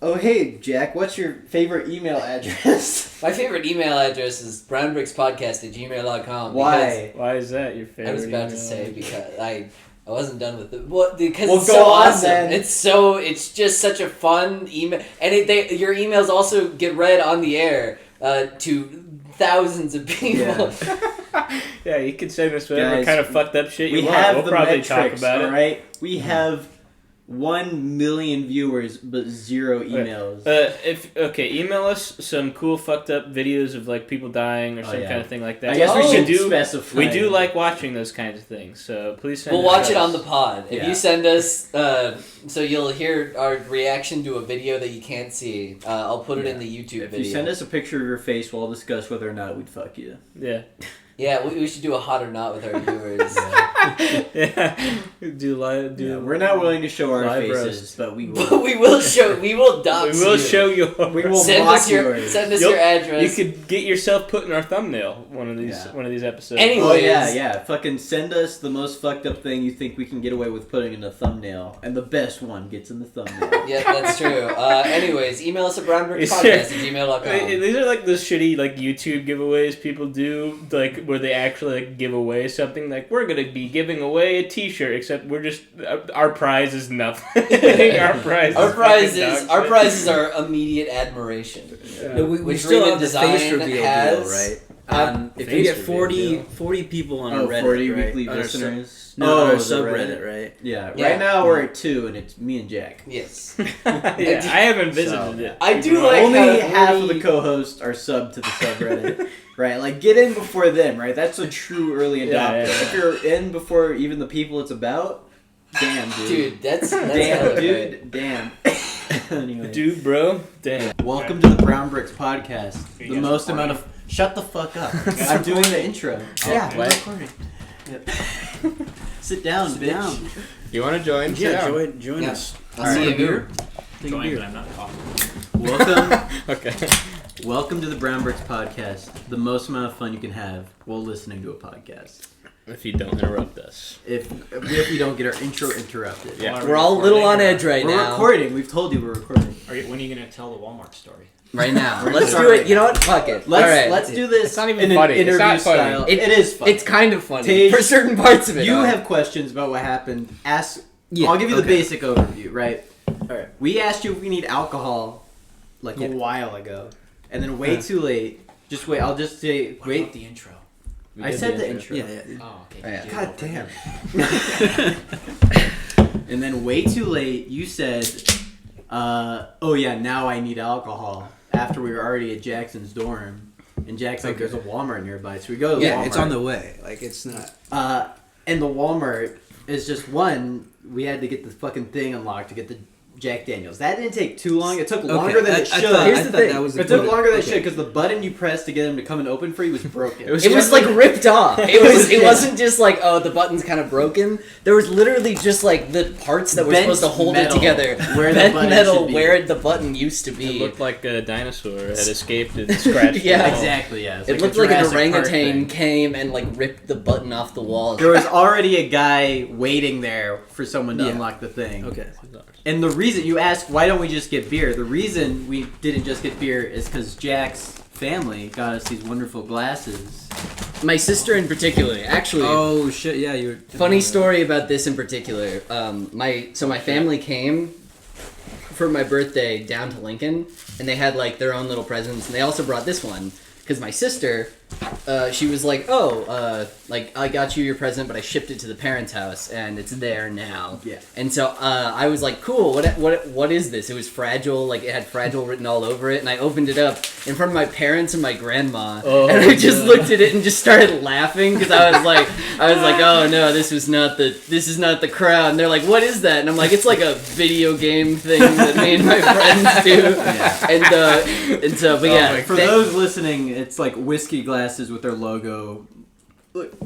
Oh, hey, Jack, what's your favorite email address? My favorite email address is brownbrickspodcast@gmail.com. Why? Why is that your favorite? I was about to say because I wasn't done with it. Well, because Well, it's go so on, awesome. then. It's just such a fun email, and your emails also get read on the air to thousands of people. Yeah, you can send us whatever Guys, kind of fucked up shit you we want. have We'll the probably metrics, talk about it. all right? We have 1 million viewers, but 0 emails. Email us some cool fucked up videos of like people dying or some kind of thing like that. I guess we should do specify. We do like watching those kinds of things, so please send. We'll watch it on the pod. If Yeah. you send us, so you'll hear our reaction to a video that you can't see. I'll put it in the YouTube video. If you send us a picture of your face, we'll discuss whether or not we'd fuck you. Yeah. Yeah, we should do a hot or not with our viewers. We're not willing to show our live faces, roast. but we But will. we will dox We will you. show you. We will Send block us your yours. your address. You could get yourself put in our thumbnail one of these episodes. Anyways. Oh yeah. Fucking send us the most fucked up thing you think we can get away with putting in a thumbnail, and the best one gets in the thumbnail. Yeah, that's true. Anyways, email us at brownbrickspodcast@gmail.com. These are like the shitty like YouTube giveaways people do, like where they actually like give away something. Like we're gonna be giving away a T-shirt, except we're just our prize is nothing. our prizes are immediate admiration. Yeah. No, we Which still Raven have the Design face reveal has- deal, right? If face you get reveal 40 people on our Reddit, 40 right? weekly On our listeners. on our the subreddit, right? Yeah. Yeah. Right now we're at 2, and it's me and Jack. Yes. I haven't visited it. I do like Only how half of the co-hosts are sub to the subreddit. Right, like get in before them, right? That's a true early adopter. Yeah. If you're in before even the people it's about, damn, dude. Dude, that's Damn, hella dude. good. Damn. Anyway. Dude, bro, damn. Welcome to the Brown Bricks podcast. The most amount of... Shut the fuck up. I'm doing the intro. Yeah, we're recording. Yep. Sit down, Sit bitch. down. You want to join? Yeah, join Yeah. us. I'll see you beer. here. Take a beer. I'm not talking. Welcome. Okay. Welcome to the Brown Bricks podcast. The most amount of fun you can have while listening to a podcast. If you don't interrupt us. If we don't get our intro interrupted. Yeah. We're all a little on edge right We're now. recording. We've told you we're recording. When are you going to tell the Walmart story? Right now. We're Let's gonna do start it. You know what? Fuck it. Let's do this. It's not even in an funny. It's interview not funny. style. It is funny. It's kind of funny. Tage, for certain parts of it. You have questions about what happened. Ask. Yeah, I'll give you the okay. basic overview, right? All right. We asked you if we need alcohol, like a while ago, and then way too late. Just wait. I'll just say What wait. about the intro? I said the intro. Yeah. Oh, okay. Yeah. God damn. And then way too late, you said, "Oh yeah, now I need alcohol." After we were already at Jackson's dorm, and Jack's like, Okay. "There's a Walmart nearby," so we go to the Yeah, Walmart. it's on the way. Like it's not. And the Walmart is just one. We had to get the fucking thing unlocked to get the Jack Daniels. That didn't take too long. It took longer than it should. Here's the thing. That was It took longer than it should because the button you pressed to get him to come and open for you was broken. It was It was like ripped off. It Yeah. wasn't just like, oh, the button's kind of broken. There was literally just like the parts that were Bent supposed to hold metal it together. where the Bent button metal should be. where the button used to It be. looked like a dinosaur had escaped and scratched. Yeah. the wall. Exactly. Yeah. It's It looked like an Jurassic Park orangutan thing. came and like ripped the button off the wall. There was already a guy waiting there for someone to Yeah. unlock the thing. Okay. And the reason you asked, why don't we just get beer? The reason we didn't just get beer is because Jack's family got us these wonderful glasses. My sister in particular, actually. Oh shit! Yeah, you. Funny story about this in particular. My family came for my birthday down to Lincoln, and they had like their own little presents, and they also brought this one because my sister, she was like, like I got you your present, but I shipped it to the parents' house, and it's there now. Yeah. And so I was like, cool. What is this? It was fragile. Like it had fragile written all over it, and I opened it up in front of my parents and my grandma, and I just looked at it and just started laughing because I was like, oh no, this is not the crown. And they're like, what is that? And I'm like, it's like a video game thing that me and my friends do. Yeah. And so, but yeah, For those listening, it's like whiskey glasses with their logo,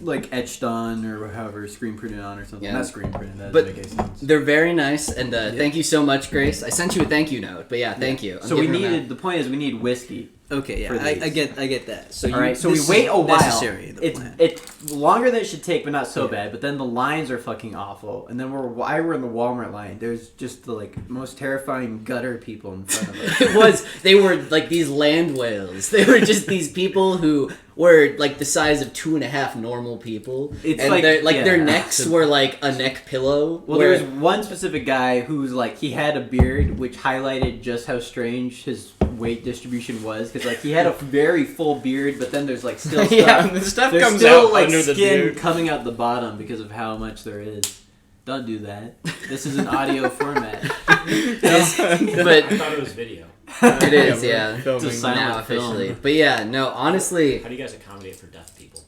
like etched on or however screen printed on or something. Yeah. Not screen printed. That But doesn't make any sense. they're very nice, and thank you so much, Grace. I sent you a thank you note, but yeah, thank you. I'm So we giving them needed. The point is, we need whiskey. Okay, yeah, for I these. get that. So All right, so we this wait is a while. necessary, the plan. It's longer than it should take, but not so Yeah. bad. But then the lines are fucking awful. And then while we're in the Walmart line, there's just the like most terrifying gutter people in front of us. They were like these land whales. They were just these people who were like the size of 2.5 normal people. It's and like- their yeah. necks were like a neck pillow. Well, where- there was one specific guy who's like he had a beard, which highlighted just how strange his weight distribution was. Because like he had a very full beard, but then there's like still stuff. Yeah, the stuff There's comes still out like under the skin beard. coming out the bottom because of how much there is. Don't do that. This is an audio format. but I thought it was video. it is, we're yeah. filming. It's a silent Now film. officially. But yeah, no, honestly, How do you guys accommodate for deaf people?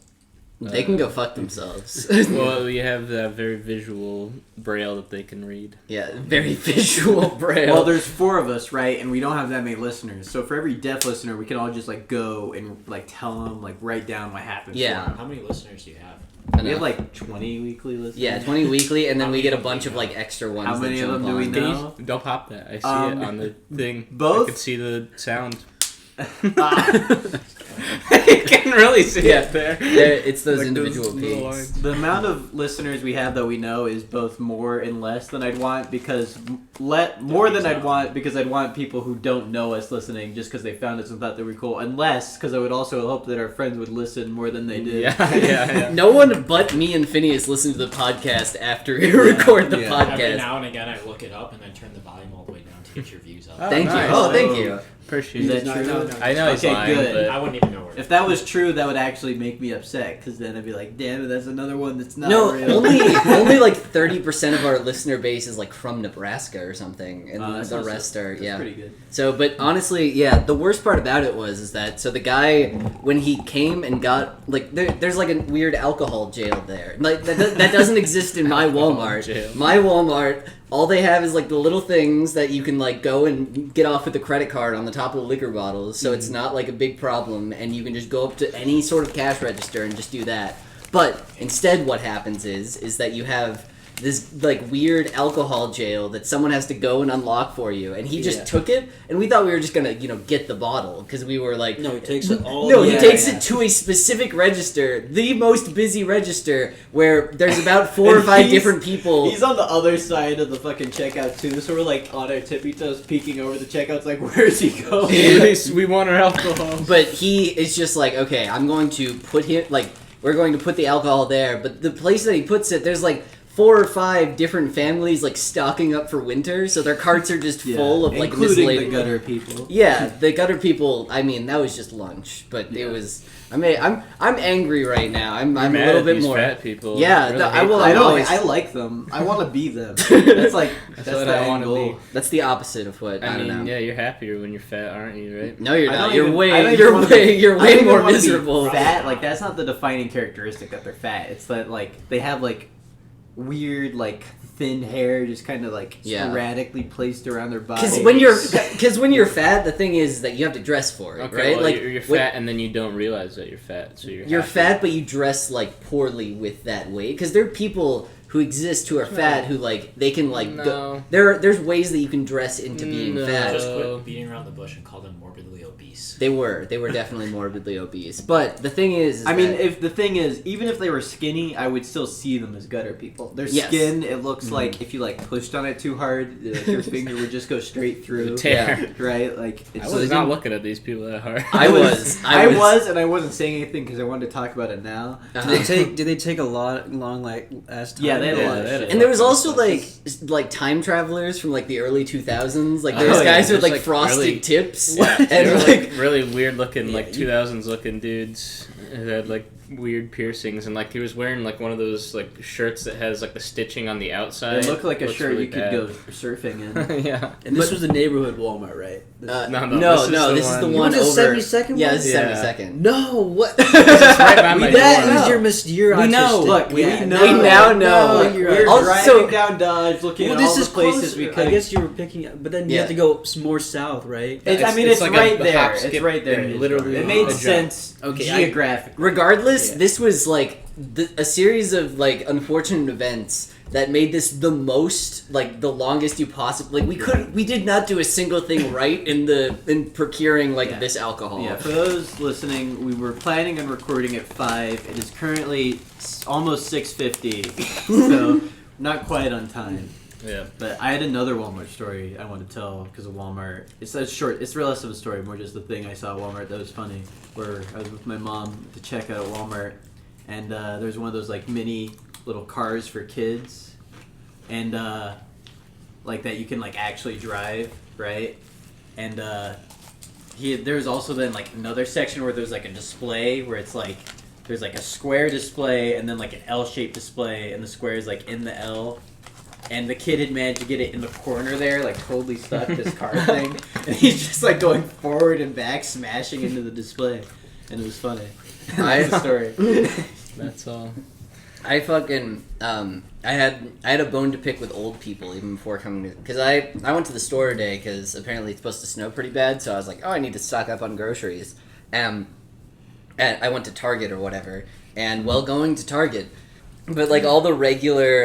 they can go fuck themselves. Well, we have that very visual braille that they can read. Yeah, very visual braille. Well, there's 4 of us, right? And we don't have that many listeners. So for every deaf listener, we can all just like go and like tell them, like write down what happened. Yeah. for 'em. How many listeners do you have? We have like 20 weekly listeners. yeah, 20 weekly, and then How we many get a of them bunch do of you like extra ones. How that many of jump them do we on. know? Don't pop that. I see Um, it on the thing. both? I could see the sound. You can really see Yeah. it there. It's those Like individual little peaks. lines. The amount of listeners we have that we know is both more and less than I'd want because more than I'd want because I'd want people who don't know us listening just because they found us and thought they were cool, and less because I would also hope that our friends would listen more than they did. Yeah. No one but me and Phineas listen to the podcast after we record the Yeah. Every podcast. now and again, I look it up and then turn the volume all the way down to get your views up. Oh, Thank nice. you. Oh, thank you. Appreciate Is it. that true? I know he's Okay, lying, good. I wouldn't even know where. If that was true, that would actually make me upset because then I'd be like, "Damn it, that's another one that's not No, real." only like 30% of our listener base is like from Nebraska or something, and That's the also- rest are that's yeah. pretty good. So, but honestly, yeah, the worst part about it is that so the guy when he came and got like there's like a weird alcohol jail there. Like that doesn't exist in my Walmart. jail. My Walmart, all they have is like the little things that you can like go and get off with the credit card on the top of the liquor bottles. So it's not like a big problem, and you can just go up to any sort of cash register and just do that. But instead, what happens is that you have this like weird alcohol jail that someone has to go and unlock for you, and he just Yeah. took it, and we thought we were just gonna get the bottle because we were like, No, he takes it all. no, the he way. takes it to a specific register, the most busy register, where there's about 4 or And 5 he's- different people. He's on the other side of the fucking checkout too, so we're like on our tippy toes, peeking over the checkouts, like, where's he going? At least we want our alcohol. But he is just like, okay, I'm going to put him, like, we're going to put the alcohol there, but the place that he puts it, there's like 4 or 5 different families like stocking up for winter, so their carts are just full of like including the miscellaneous. gutter people. Yeah, the gutter people. I mean, that was just lunch, but it was. I mean, I'm angry right now. I'm a Mad little at bit these more. fat people. Yeah, Really I hate will- them. I know. always- I like them. I want to be them. That's like that's what the I end wanna goal. be. That's the opposite of what I, I don't mean, know. yeah, you're happier when you're fat, aren't you? Right? No, you're I not. don't You're even- I way. don't even You're wanna way. be- You're I don't way even more wanna be miserable. Fat, like that's not the defining characteristic that they're fat. It's that like they have like weird like thin hair just kind of like Yeah. sporadically placed around their body. Because when you're fat, the thing is that you have to dress for it, Okay, right? well, like you're when- fat, and then you don't realize that you're fat, so You're happy. fat, but you dress like poorly with that weight. Because there are people who exist who are fat who like they can like go, No. there's ways that you can dress into being No. fat. Just quit beating around the bush and call them morbidly obese. They were definitely morbidly obese. But the thing is I mean, that- if the thing is, even if they were skinny, I would still see them as gutter people. Their Yes. skin, it looks like if you like pushed on it too hard, like, your finger would just go straight through. Tear. Right? Like I it's was they not didn't- looking at these people that hard. I was, and I wasn't saying anything because I wanted to talk about it now. uh-huh. Did they take a long like last time? Yeah, they had a Yeah, lot of they had a shit. And there was fucking also stuff. like time travelers from like the early 2000s. Like Oh, there's yeah, guys with there's, like frosted really- tips Yeah, they and were like really weird looking, like Yeah, 2000s looking dudes who had like weird piercings, and like he was wearing like one of those like shirts that has like the stitching on the outside. It looked like a Looks shirt really you could bad. go surfing in. Yeah. And this was the neighborhood Walmart, right? no, No, this is the You one went to over 72nd Yeah, one? this is Yeah. 72nd. No, what? It's right by my That door. is your We know. autistic. Look, we yeah, know. We now know. Look, you're we were Also- driving down Dodge, looking Well, at all this the is places closer. we I could. guess you were picking, but then you Yeah. have to go more south, right? It's like right a there. hop, It's skip, right there. and literally it made a jump. sense Okay, geographically. Regardless, Yeah. this was like a series of like unfortunate events that made this the most like the longest you possibly we did not do a single thing right in procuring like this alcohol. Yeah, for those listening, we were planning on recording at 5. It is currently almost 6:50, so not quite on time. Yeah. But I had another Walmart story I want to tell because of Walmart. It's less of a story, more just the thing I saw at Walmart that was funny. Where I was with my mom to check out at Walmart, and there's one of those like mini little cars for kids, and like that you can like actually drive, right? And there's also then like another section where there's like a display where it's like there's like a square display and then like an L-shaped display, and the square is like in the L. And the kid had managed to get it in the corner there, like totally stuck, this car thing. And he's just like going forward and back, smashing into the display. And it was funny. That's the story. That's all. I fucking I had a bone to pick with old people even before coming to, because I went to the store today because apparently it's supposed to snow pretty bad, so I was like, oh, I need to stock up on groceries. And I went to Target or whatever, and while going to Target, but like all the regular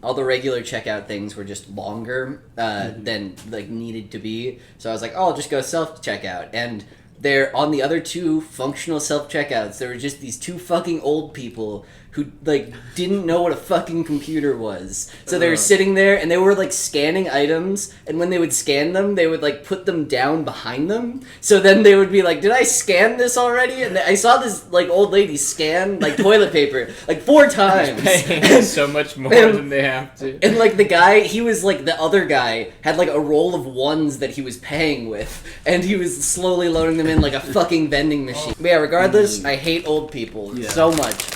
checkout things were just longer than like needed to be. So I was like, oh, I'll just go self checkout. And there on the other two functional self checkouts, there were just these two fucking old people who like didn't know what a fucking computer was. So they were sitting there and they were like scanning items, and when they would scan them, they would like put them down behind them. So then they would be like, did I scan this already? And I saw this like old lady scan like toilet paper like 4 times. Paying so much more than they have to. And like the guy, he was like the other guy had like a roll of ones that he was paying with, and he was slowly loading them in like a fucking vending machine. But yeah, regardless, I hate old people so much.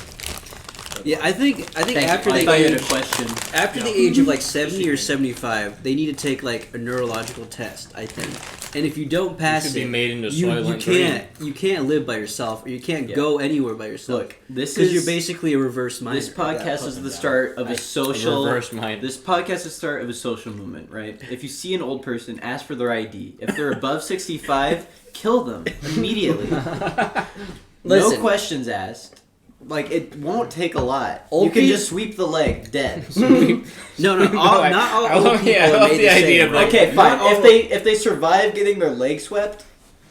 Yeah, I think Thank after you. I they thought you had a age, question. after the age of like 70 or 75, they need to take like a neurological test, I think. And if you don't pass should be it, made into you Soylent can't live by yourself, or you can't go anywhere by yourself. Look, this because is you're basically a reverse minor. This podcast is the start of a social. Reverse mind. This podcast is the start of a social movement, right? If you see an old person, ask for their ID. If they're above 65, kill them immediately. Listen. No questions asked. Like, it won't take a lot. Old You can people- just sweep the leg, dead. No, not all I old love- people yeah, I are love made the the idea same, of, right? Okay, fine. Not all- If they survive getting their leg swept,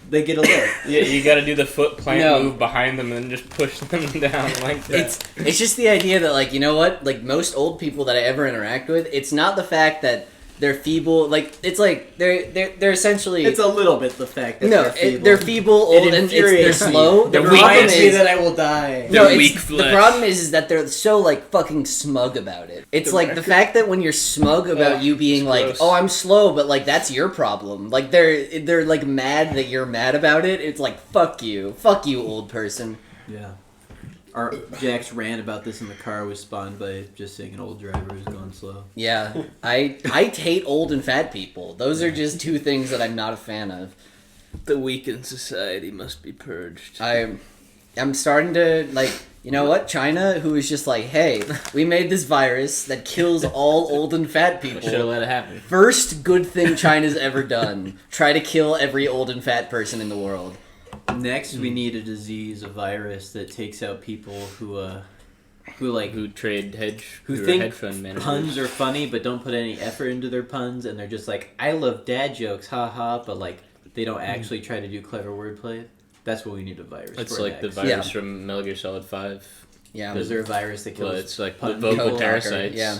they get a leg. Yeah, you gotta do the foot plant No. move behind them and then just push them down like that. It's just the idea that like, you know what, like most old people that I ever interact with, it's not the fact that they're feeble, like it's like they're essentially It's a little bit the fact that they're feeble, old, and they're infuriates me. slow. The It problem reminds me is that I will die. no, They're it's, weak the flesh. problem is that they're so like fucking smug about it. It's like the fact that when you're smug about you being it's like, gross. oh, I'm slow, but like that's your problem. Like they're like mad that you're mad about it. It's like fuck you, old person. Yeah. Our Jack's rant about this in the car was spawned by just seeing an old driver who's going slow. Yeah, I hate old and fat people. Those are just two things that I'm not a fan of. The weak in society must be purged. I'm starting to like, you know what, China, who is just like, hey, we made this virus that kills all old and fat Should have people. let it happen. First good thing China's ever done. Try to kill every old and fat person in the world. Next, we need a disease, a virus that takes out people who Trade who hedge think fund managers. puns are funny but don't put any effort into their puns, and they're just like, I love dad jokes, haha, but like they don't actually try to do clever wordplay. That's what we need a virus It's for like the next. virus from Metal Gear Solid 5. Yeah. Is there a virus that kills? Well, it's like the pun vocal people? parasites. Yeah.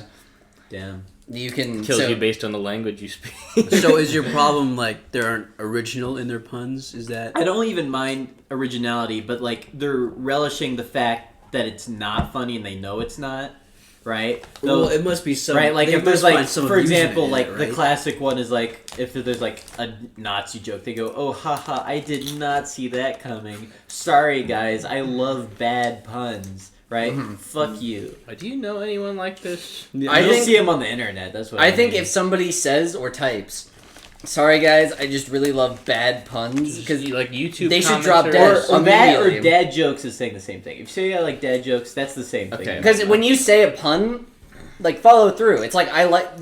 Damn. You can Kills so, you based on the language you speak. So is your problem like they aren't original in their puns? Is that? I don't even mind originality, but like they're relishing the fact that it's not funny and they know it's not, right? Well, Those- it must be some. right, like they if there's must like, find some for amusement example, in like it, the right? classic one is like if there's like a Nazi joke, they go, "Oh, haha, I did not see that coming. Sorry, guys, I love bad puns." Right? Fuck you. Do you know anyone like this? Yeah. I You'll think- see them on the internet. That's what I think mean. if somebody says or types, sorry guys, I just really love bad puns, because Like YouTube they should comments drop or- dead. or that or immediately. dad jokes is saying the same thing. If you say I like dad jokes, that's the same Okay. thing. Because when you say a pun, like follow through. It's like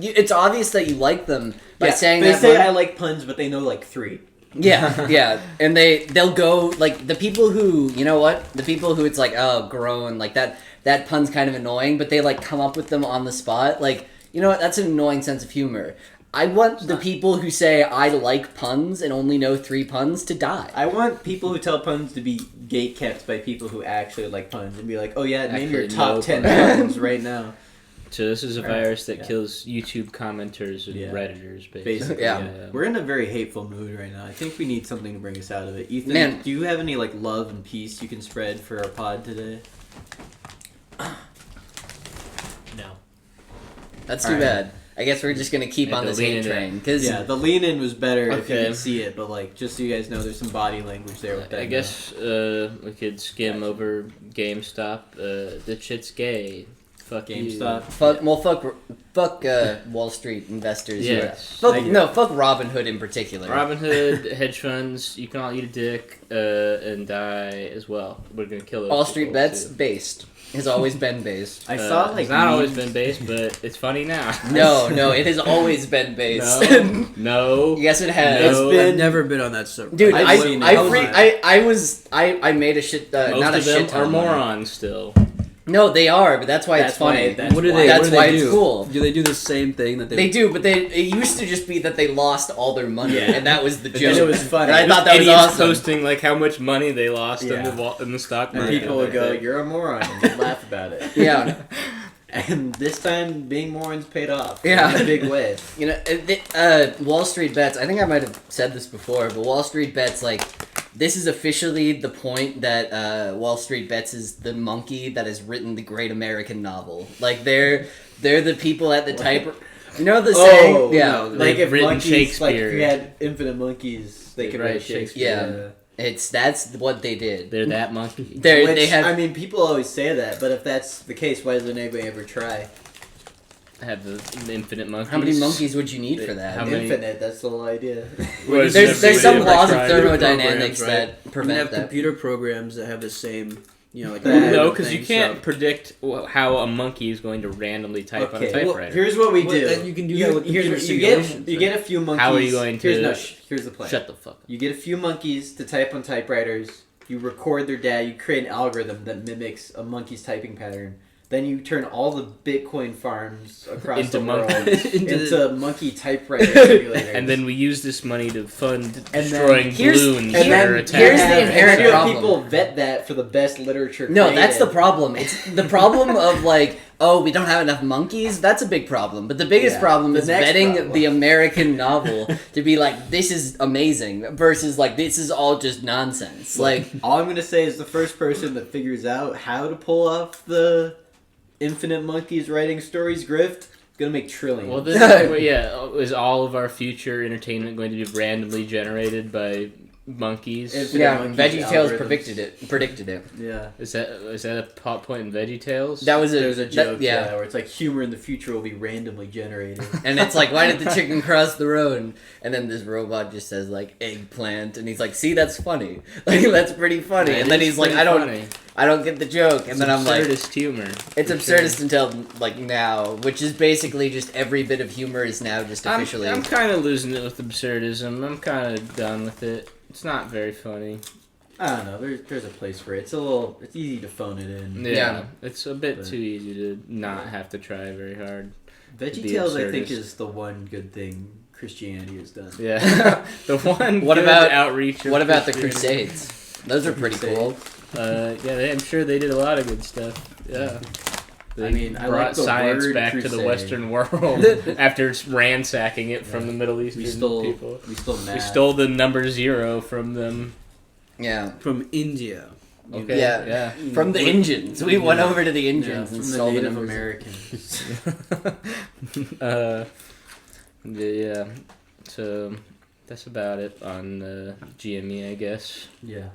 it's obvious that you like them by saying they that. say pun. I like puns, but they know like 3. Yeah, yeah, and they'll go like the people who, you know what, the people who it's like, oh, groan, like that that pun's kind of annoying, but they like come up with them on the spot. Like, you know what? That's an annoying sense of humor. I want the people who say I like puns and only know 3 puns to die. I want people who tell puns to be gatekept by people who actually like puns and be like, oh yeah, name your Actually top know 10 puns. puns right now. So this is a virus that Yeah. kills YouTube commenters and Yeah. Redditors, basically. Basically, Yeah. We're in a very hateful mood right now. I think we need something to bring us out of it. Ethan, Man. do you have any like love and peace you can spread for our pod today? No. That's too Alright. bad. I guess we're just gonna keep Yeah, on the this lean hate in train because Yeah, the lean in was better if you Okay. can see it, but like just so you guys know, there's some body language there with that. I guess we could skim over GameStop. That shit's gay. Fuck GameStop. fuck Wall Street investors. You. who are- Yes. Fuck Robinhood in particular. Robinhood, hedge funds, you can all eat a dick and die as well. We're gonna kill those Wall Street people, bets too. based has always been based. I saw like it's not always memes- been based, but it's funny now. No, it has always been based. No. Yes, it has. It's been- I've never been on that server. Dude, I've seen it. I made a shit. Most not a of them shit ton are of money. morons still. No, they are, but that's why That's it's funny. why- that's What do why- they? That's what do why they it's do? cool. Do they do the same thing that They do, but it used to just be that they lost all their money, Yeah. and that was the And joke. it was funny. And I thought that was Idiots awesome. posting like how much money they lost Yeah. in the stock And market. people would go, "You're a moron," and they'd laugh about it. Yeah, And this time, being morons paid off. Yeah. In a big way. you know, Wall Street Bets. I think I might have said this before, but Wall Street Bets, like, this is officially the point that Wall Street Bets is the monkey that has written the great American novel. Like, they're the people at the type. You know the saying? Oh, Yeah. no, They've like if written monkeys, like if Shakespeare. you had infinite monkeys, they They'd could write write Shakespeare. Shakespeare. That's what they did. They're that monkey. They Which, have. I mean, people always say that, but if that's the case, why doesn't anybody ever try? Have the infinite monkeys. How many monkeys would you need for that? How many- Infinite, that's the whole idea. Well, There's some laws of Right. thermodynamics Programs, right? that You can prevent have that. computer programs that have the same, like No, because you thing, can't so- predict how a monkey is going to randomly type on a Okay, typewriter. here's what we do. Well, then you can do that with here's computer what you get. simulations, You right? get a few monkeys. How are you going to- Here's the plan. Shut the fuck up. You get a few monkeys to type on typewriters. You record their data. You create an algorithm that mimics a monkey's typing pattern. Then you turn all the Bitcoin farms across Into the world monkeys. into monkey typewriter simulators. And then we use this money to fund And then- destroying Here's- balloons and that then are here's attacking. the have- inherent and have problem. people vet that for the best literature. No, that's the created. problem. It's the problem of like, oh, we don't have enough monkeys. That's a big problem. But the biggest Yeah, problem the is next vetting problem. the American novel to be like, this is amazing versus like, this is all just nonsense. Like, All I'm gonna say is the first person that figures out how to pull off the infinite monkeys writing stories grift gonna make trillions. Well, is all of our future entertainment going to be randomly generated by monkeys? Infinite yeah, monkeys VeggieTales algorithms. predicted it. Yeah. Is that a plot point in VeggieTales? That was There's a joke, yeah. where it's like humor in the future will be randomly generated. And it's like, why did the chicken cross the road? And then this robot just says like eggplant, and he's like, see, that's funny. Like that's pretty funny. That And then is he's like, pretty funny. I don't get the joke. And It's then I'm like, absurdist humor. it's for absurdist sure. until like now, which is basically just every bit of humor is now just officially. I'm kind of losing it with absurdism. I'm kind of done with it. It's not very funny. I don't know. There's a place for it. It's easy to phone it in. Yeah, it's a bit But- too easy to not have to try very hard. VeggieTales, I think, absurdist. is the one good thing Christianity has done. Yeah, the one. What good about- outreach? of What about the Christianity. Crusades? Those are pretty cool. Yeah, I'm sure they did a lot of good stuff. Yeah. They I mean, I brought like the science word back to the crusade. Western world after ransacking it from the Middle Eastern We stole people. math. We stole the number 0 from them. Yeah. from India. Okay. Yeah. Yeah. From the engines. We went over to the Yeah, engines from and the stole the Native numbers. Americans. Yeah. So that's about it on GME, I guess. Yeah.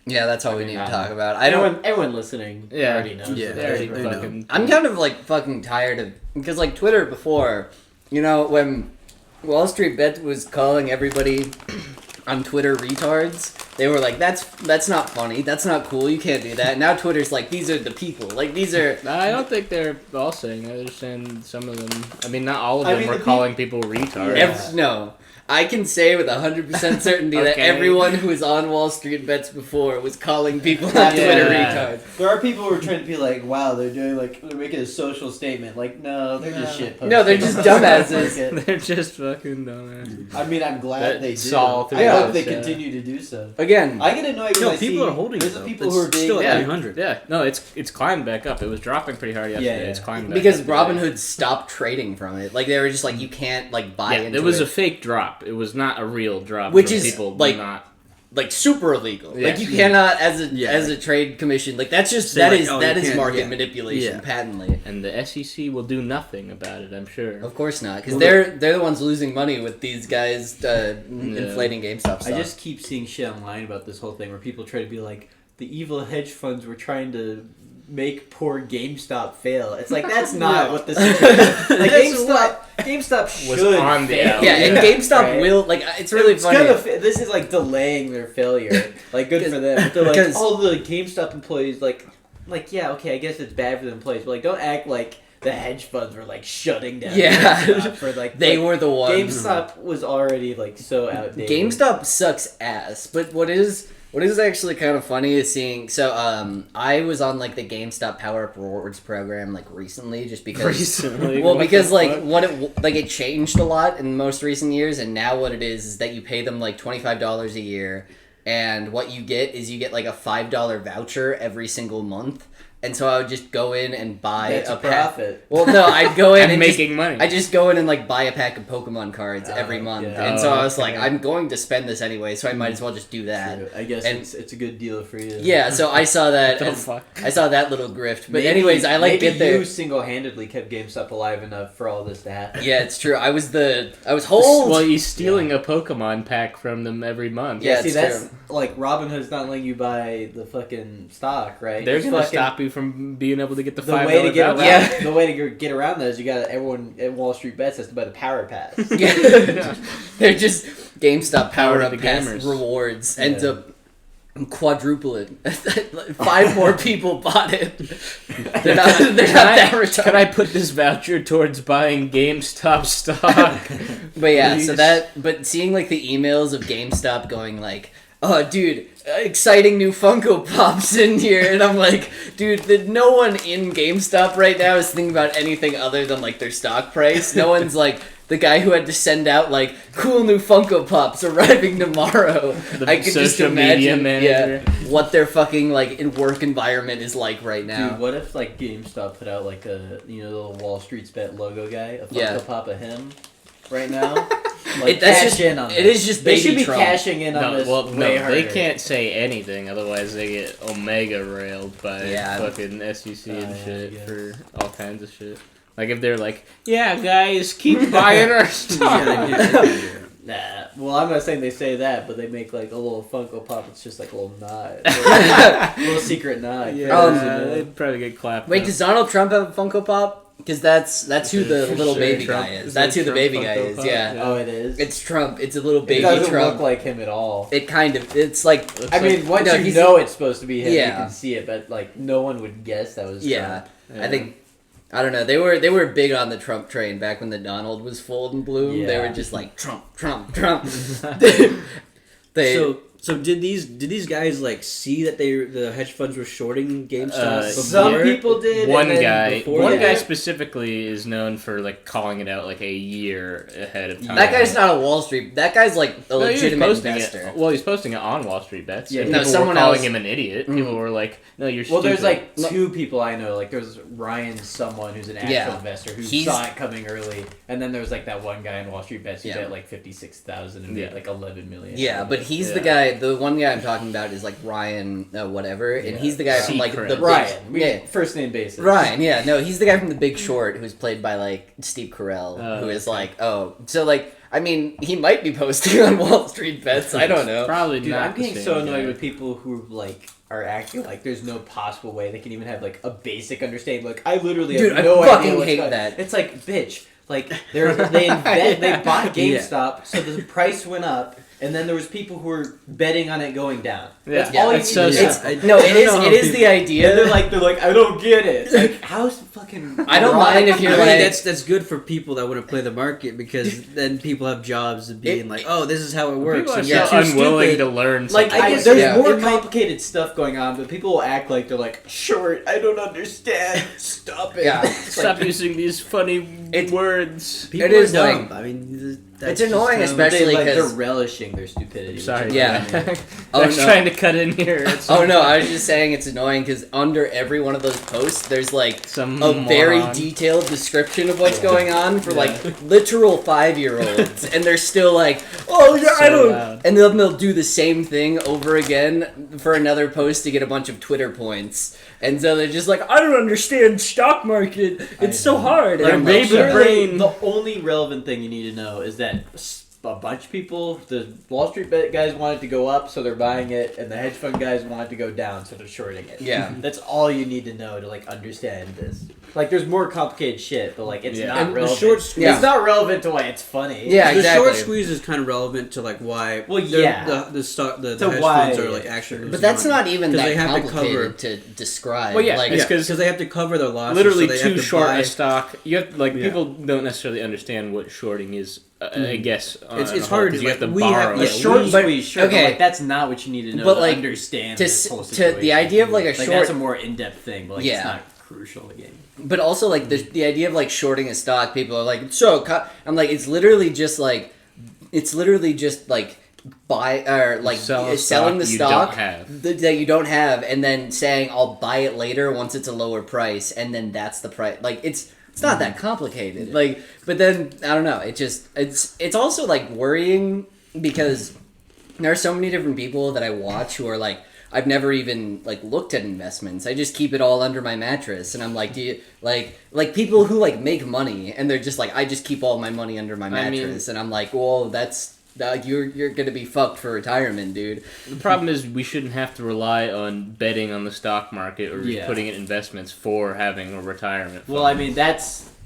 Yeah, that's all we I mean, need to talk about. I don't. Everyone listening Yeah. already knows. Yeah, They already I know. fucking. I'm kind of like fucking tired of because like Twitter before, you know, when Wall Street Bet was calling everybody on Twitter retards, they were like, that's not funny, that's not cool, you can't do that. Now Twitter's like, these are the people, like these are. I don't think they're all saying that. They're saying some of them. I mean, not all of them were the calling people retards. Yeah. No. I can say with 100% certainty that Okay. everyone who was on Wall Street Bets before was calling people on Yeah. Twitter retards. There are people who are trying to be like, wow, they're making a social statement. Like, no, they're just shit posting. No, they're just dumbasses. They're just fucking dumbass. I mean, I'm glad they do. Saul I hope they throughout, continue to do so. Again, I get annoyed when No, I people see are holding there's it, though. people It's who are being still at Yeah. 300. Yeah, no, it's climbed back up. It was dropping pretty hard yesterday. Yeah. It's climbed back because up today. Robinhood stopped trading from it. Like they were just like, you can't like buy Yeah, into it was it. a fake drop. It was not a real drop. Which so is, people do like, not. like super illegal. Yeah. Like you cannot as a Yeah. as a trade commission. Like that's just Say, that like, is oh, that you is can't- market yeah. manipulation Yeah. patently. And the SEC will do nothing about it. I'm sure. Of course not, because Well, they're the ones losing money with these guys inflating GameStop stock. I just keep seeing shit online about this whole thing where people try to be like, the evil hedge funds were trying to make poor GameStop fail. It's like, that's not what this is. Like, GameStop Was should on the fail. out. yeah, and GameStop Right? will like it's really It's funny. this is like delaying their failure. Like, good for them. But they're like, Because- all the GameStop employees, like, yeah, okay, I guess it's bad for the employees, but like, don't act like the hedge funds were like shutting down Yeah. GameStop for like They were the ones. GameStop was already like so outdated. GameStop sucks ass, but what is actually kind of funny is seeing. So I was on like the GameStop Power Up Rewards program like recently, just because. Recently, Well, what because the like fuck? what it like it changed a lot in most recent years, and now what it is that you pay them like $25 a year, and what you get is you get like a $5 voucher every single month. And so I would just go in and buy That's a a pack. profit. Well, no, I'd go in I'm and making money. I just go in and like buy a pack of Pokemon cards Oh, every month, yeah. and so I was okay. like, I'm going to spend this anyway, so I might as well just do that. True. I guess And- it's a good deal for you. Yeah, so I saw that. The and fuck? I saw that little grift. But Maybe- anyways, I like maybe get there. you single-handedly kept GameStop alive enough for all this to happen. Yeah, it's true. I was hold. Well, you're stealing a Pokemon pack from them every month. Yeah, see, it's that's true. like Robinhood's not letting you buy the fucking stock, right? They're It's gonna fucking- stop you from being able to get the The $5 way to get around, voucher. Yeah. the way to get around that is you got everyone at Wall Street Bets has to buy the Power Pass. Yeah. They're just GameStop Power power to up the pass gamers. rewards Yeah. and to quadruple it. 5 more people bought it. They're not that retarded. Can I put this voucher towards buying GameStop stock? But yeah, so Please. but seeing like the emails of GameStop going like, oh dude, exciting new Funko Pops in here, and I'm like, dude, no one in GameStop right now is thinking about anything other than like their stock price. No one's like the guy who had to send out like cool new Funko Pops arriving tomorrow. The I could just social media imagine, manager. what their fucking like in work environment is like right now. Dude, what if like GameStop put out like a the little Wall Street Bet logo guy, a Funko Yeah. Pop of him right now? Like That's cash just- in on it this. is just they baby should be Trump. cashing in on No, this well, way no, harder. they can't say anything, otherwise they get Omega railed by Yeah. fucking SEC and yeah, shit yeah. for all kinds of shit. Like if they're like, yeah, guys, keep buying our stuff. Nah. Well, I'm not saying they say that, but they make like a little Funko Pop. It's just like a little nod, a little secret nod. Yeah, they'd probably get clapped. Wait, up. does Donald Trump have a Funko Pop? Because that's who the For little sure, baby Trump. guy is. Is That's that who the Trump baby guy Funko is. Pop? Yeah. Yeah. Oh, it is. It's Trump. It's a little It baby doesn't Trump. look like him at all. It kind of. It's like. Looks I like- mean, once no, you he's- know it's supposed to be him, Yeah. you can see it. But like, no one would guess that was. Yeah. Trump. I think. I don't know. They were big on the Trump train back when the Donald was full in bloom. They Yeah. were just like Trump, Trump, Trump. they. So did these guys like see that the hedge funds were shorting GameStop? before? Some people did. One and then guy, before one that- guy specifically is known for like calling it out like a year ahead of time. that guy's not a Wall Street. That guy's like a No, he was legitimate posting investor. it. Well, he's posting it on Wall Street Bets. Yeah, and no, people someone were calling else- him an idiot. People were like, "No, you're Well, stupid." there's like two people I know. Like there's Ryan, someone who's an actual Yeah. investor who He's- saw it coming early, and then there's like that one guy in Wall Street Bets who Yeah. bet like 56,000 and made Yeah. like 11 million. Yeah, but he's the Yeah. guy. The one guy I'm talking about is like Ryan, whatever, and Yeah. he's the guy from like the Secret. big, Ryan. Yeah, First name basis. Ryan. Yeah, no, he's the guy from The Big Short who's played by like Steve Carell, Oh, who is okay. like, so like, I mean, he might be posting on Wall Street Bets. I don't know. Probably Dude, not. I'm getting the so same annoyed guy. with people who like are acting like there's no possible way they can even have like a basic understanding. Like I literally Dude, have I no fucking idea what's hate going. that. It's like bitch. Like they bought GameStop, so the price went up. and then there was people who were betting on it going down. Yeah. That's all you It's need so to sad. know. It is the idea. And they're like, I don't get it. It's like, how's fucking? I don't mind if you're I mean, like that's good for people that want to play the market because then people have jobs of being like, oh, this is how it works. People are And so you're too unwilling stupid. to learn. Like, something. I guess there's yeah. more it might- complicated stuff going on, but people will act like they're like, short. I don't understand. Stop it. Yeah. It's Stop like, using these funny words. People It is are like- dumb. I mean, It's annoying, but especially they're 'cause- relishing their stupidity. Sorry. which is Yeah. what I mean. Oh, I was no. trying to cut in here. It's Oh no, I was just saying it's annoying because under every one of those posts, there's like some a very moron. detailed description of what's going on for like literal 5-year-olds, and they're still like, oh yeah, I So don't. loud. And then they'll do the same thing over again for another post to get a bunch of Twitter points, and so they're just like, I don't understand stock market. It's so hard. And Like, I'm baby sure brain. The only relevant thing you need to know is that a bunch of people, the Wall Street guys want it to go up, so they're buying it, and the hedge fund guys want it to go down, so they're shorting it. Yeah. That's all you need to know to like understand this. Like, there's more complicated shit, but like it's Yeah. not And the relevant. short squeeze- Yeah. It's not relevant to why it's funny. Yeah, the exactly. short squeeze is kind of relevant to like why. Well, they're- yeah. the stock the To hedge why- funds are like actually. But losing that's money. not even 'Cause that they have to complicated to describe. Well, yeah, like, it's Yeah, 'cause because they have to cover their losses. Literally so they have too to short buy. a stock. You have like Yeah. people don't necessarily understand what shorting is. I guess It's hard, because you have to like, we borrow. have- A yeah, short we- squeeze, sure, okay. but like that's not what you need to know But, to like, understand to this s- whole to the situation. idea of, like, a like short- that's a more in-depth thing, but like Yeah. it's not crucial again. But also, like, the idea of, like, shorting a stock, people are like, so, I'm like, it's literally just, like, buy, or, like, Sell a selling the stock you stock don't have. that you don't have, and then saying, I'll buy it later once it's a lower price, and then that's the price. Like, it's not that complicated. Like, but then, I don't know, it's also, like, worrying, because there are so many different people that I watch who are, like, I've never even like looked at investments. I just keep it all under my mattress, and I'm like, do you like people who like make money, and they're just like, I just keep all my money under my mattress, and I'm like, well, that's you're gonna be fucked for retirement, dude. The problem is we shouldn't have to rely on betting on the stock market or Yeah. putting in investments for having a retirement fund. Well, I mean,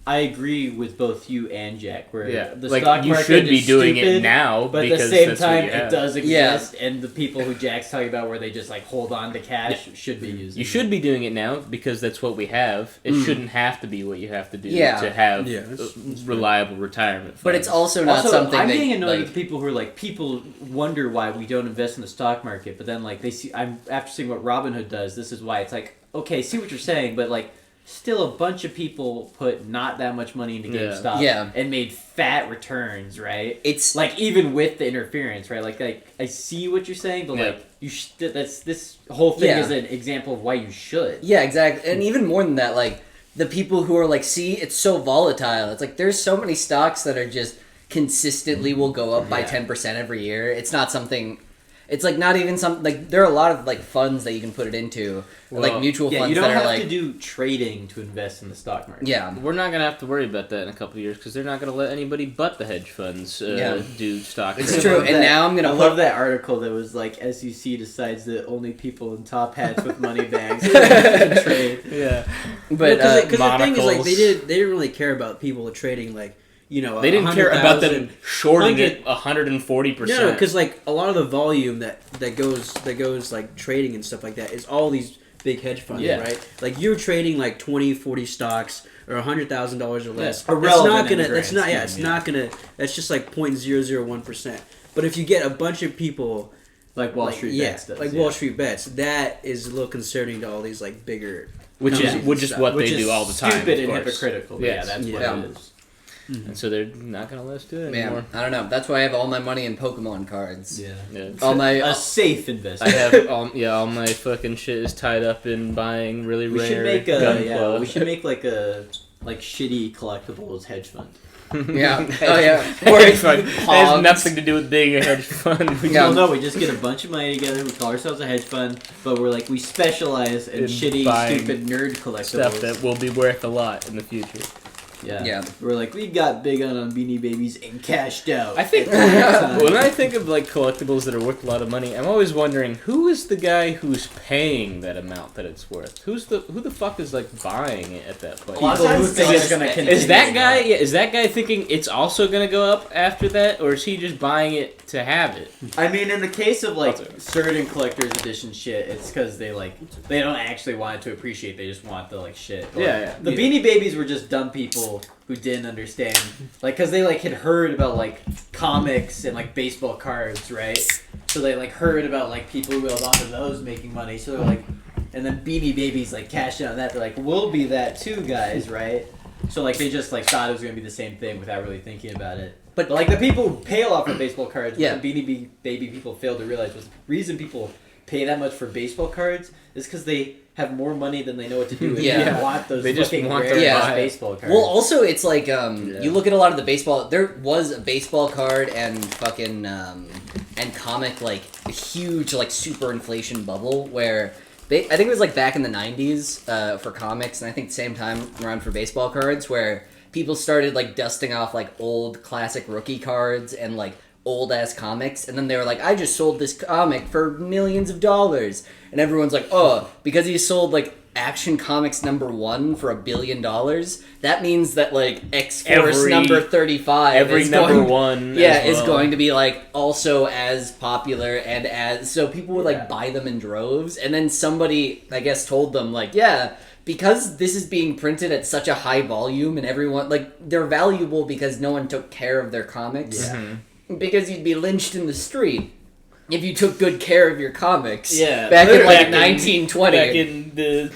I agree with both you and Jack. Where yeah, the like stock you market should be is doing stupid, it now, but at because the same that's what time, you it have. does Yeah. exist, and the people who Jack's talking about, where they just like hold on to cash, should be using. You should be doing it now because that's what we have. It shouldn't have to be what you have to do Yeah. to have Yeah, a that's reliable retirement. But it's funds. also not Also, something I'm that, getting annoyed like, with people who are like, people wonder why we don't invest in the stock market, but then like they see, after seeing what Robinhood does, this is why it's like, okay, see what you're saying, but like, still a bunch of people put not that much money into Yeah. GameStop Yeah. and made fat returns, right? it's Like even with the interference, right? Like I see what you're saying, but Yeah. like that's this whole thing Yeah. is an example of why you should. Yeah, exactly. And even more than that, like, the people who are like, see, it's so volatile. It's like, there's so many stocks that are just consistently will go up by Yeah. 10% every year. It's not something, it's like not even something, like, there are a lot of like funds that you can put it into, like Well, mutual Yeah, funds you don't that have are like, to do trading to invest in the stock market. yeah. We're not gonna have to worry about that in a couple of years because they're not gonna let anybody but the hedge funds Yeah. do stock. It's I true, love and that- now I'm gonna I put- love that article that was like SEC decides that only people in top hats with money bags can trade. Yeah, But, Because the thing is, like, monocles. they didn't really care about people trading, like, you know, they didn't care about 100,000. them shorting 100 it 140%. No, because like a lot of the volume that goes like trading and stuff like that is all these big hedge funds, Yeah. right? Like you're trading like 20, 40 stocks or $100,000 or less. Yeah. That's Irrelevant not in gonna. the That's grand not. Yeah, scheme, it's yeah. not gonna. That's just like 0.001%. But if you get a bunch of people Like Wall like, Street yeah, bets does. like yeah. Wall Street bets, that is a little concerning to all these like bigger. which is companies which and is stuff. what Which they is do all the time. Stupid of and course. hypocritical. But Yes. Yeah, that's Yeah. what it is. And so they're not gonna let us do it man, anymore. I don't know. That's why I have all my money in Pokemon cards. Yeah. Yeah. All my, A safe I investment. have all my fucking shit is tied up in buying really We rare should make gun a club. we should make like a shitty collectibles hedge fund. yeah, oh yeah. Or Hedge fund. It has hogs. nothing to do with being a hedge fund. We Yeah. Well, no, we just get a bunch of money together. We call ourselves a hedge fund, but we're like we specialize in In shitty, buying stupid nerd collectibles. stuff that will be worth a lot in the future. Yeah. We're like, we got big on Beanie Babies and cashed out. I think when I think of like collectibles that are worth a lot of money, I'm always wondering who is the guy who's paying that amount that it's worth. Who the fuck is like buying it at that point? People who think it's gonna continue. Is that guy? Yeah, is that guy thinking it's also gonna go up after that, or is he just buying it to have it? I mean, in the case of like certain collector's edition shit, it's because they don't actually want it to appreciate. They just want the like shit. But, Yeah. The Beanie Babies were just dumb people who didn't understand, like, because they like had heard about like comics and like baseball cards, right? So they like heard about like people who held onto those making money. So they're like, and then Beanie Babies like cashed in on that. They're like, we'll be that too, guys, right? So like they just like thought it was gonna be the same thing without really thinking about it. But like the people who pay a lot for baseball cards, what the Beanie Baby people failed to realize was the reason people pay that much for baseball cards is because they have more money than they know what to do with. Yeah. They want those They just fucking want rare to ass buy it. baseball cards. Well, also it's like you look at a lot of the baseball. There was a baseball card and fucking and comic like a huge like super inflation bubble where I think it was like back in the 90s for comics, and I think the same time around for baseball cards where people started like dusting off like old classic rookie cards and like old ass comics, and then they were like, I just sold this comic for millions of dollars, and everyone's like, oh, because he sold like Action Comics #1 for $1 billion, that means that like X-Force number 35 every is number going, one is going to be like also as popular, and as so people would like buy them in droves, and then somebody I guess told them like, yeah, because this is being printed at such a high volume and everyone like they're valuable because no one took care of their comics. Because you'd be lynched in the street if you took good care of your comics. Yeah. Back in like Back in- 1920. Back in the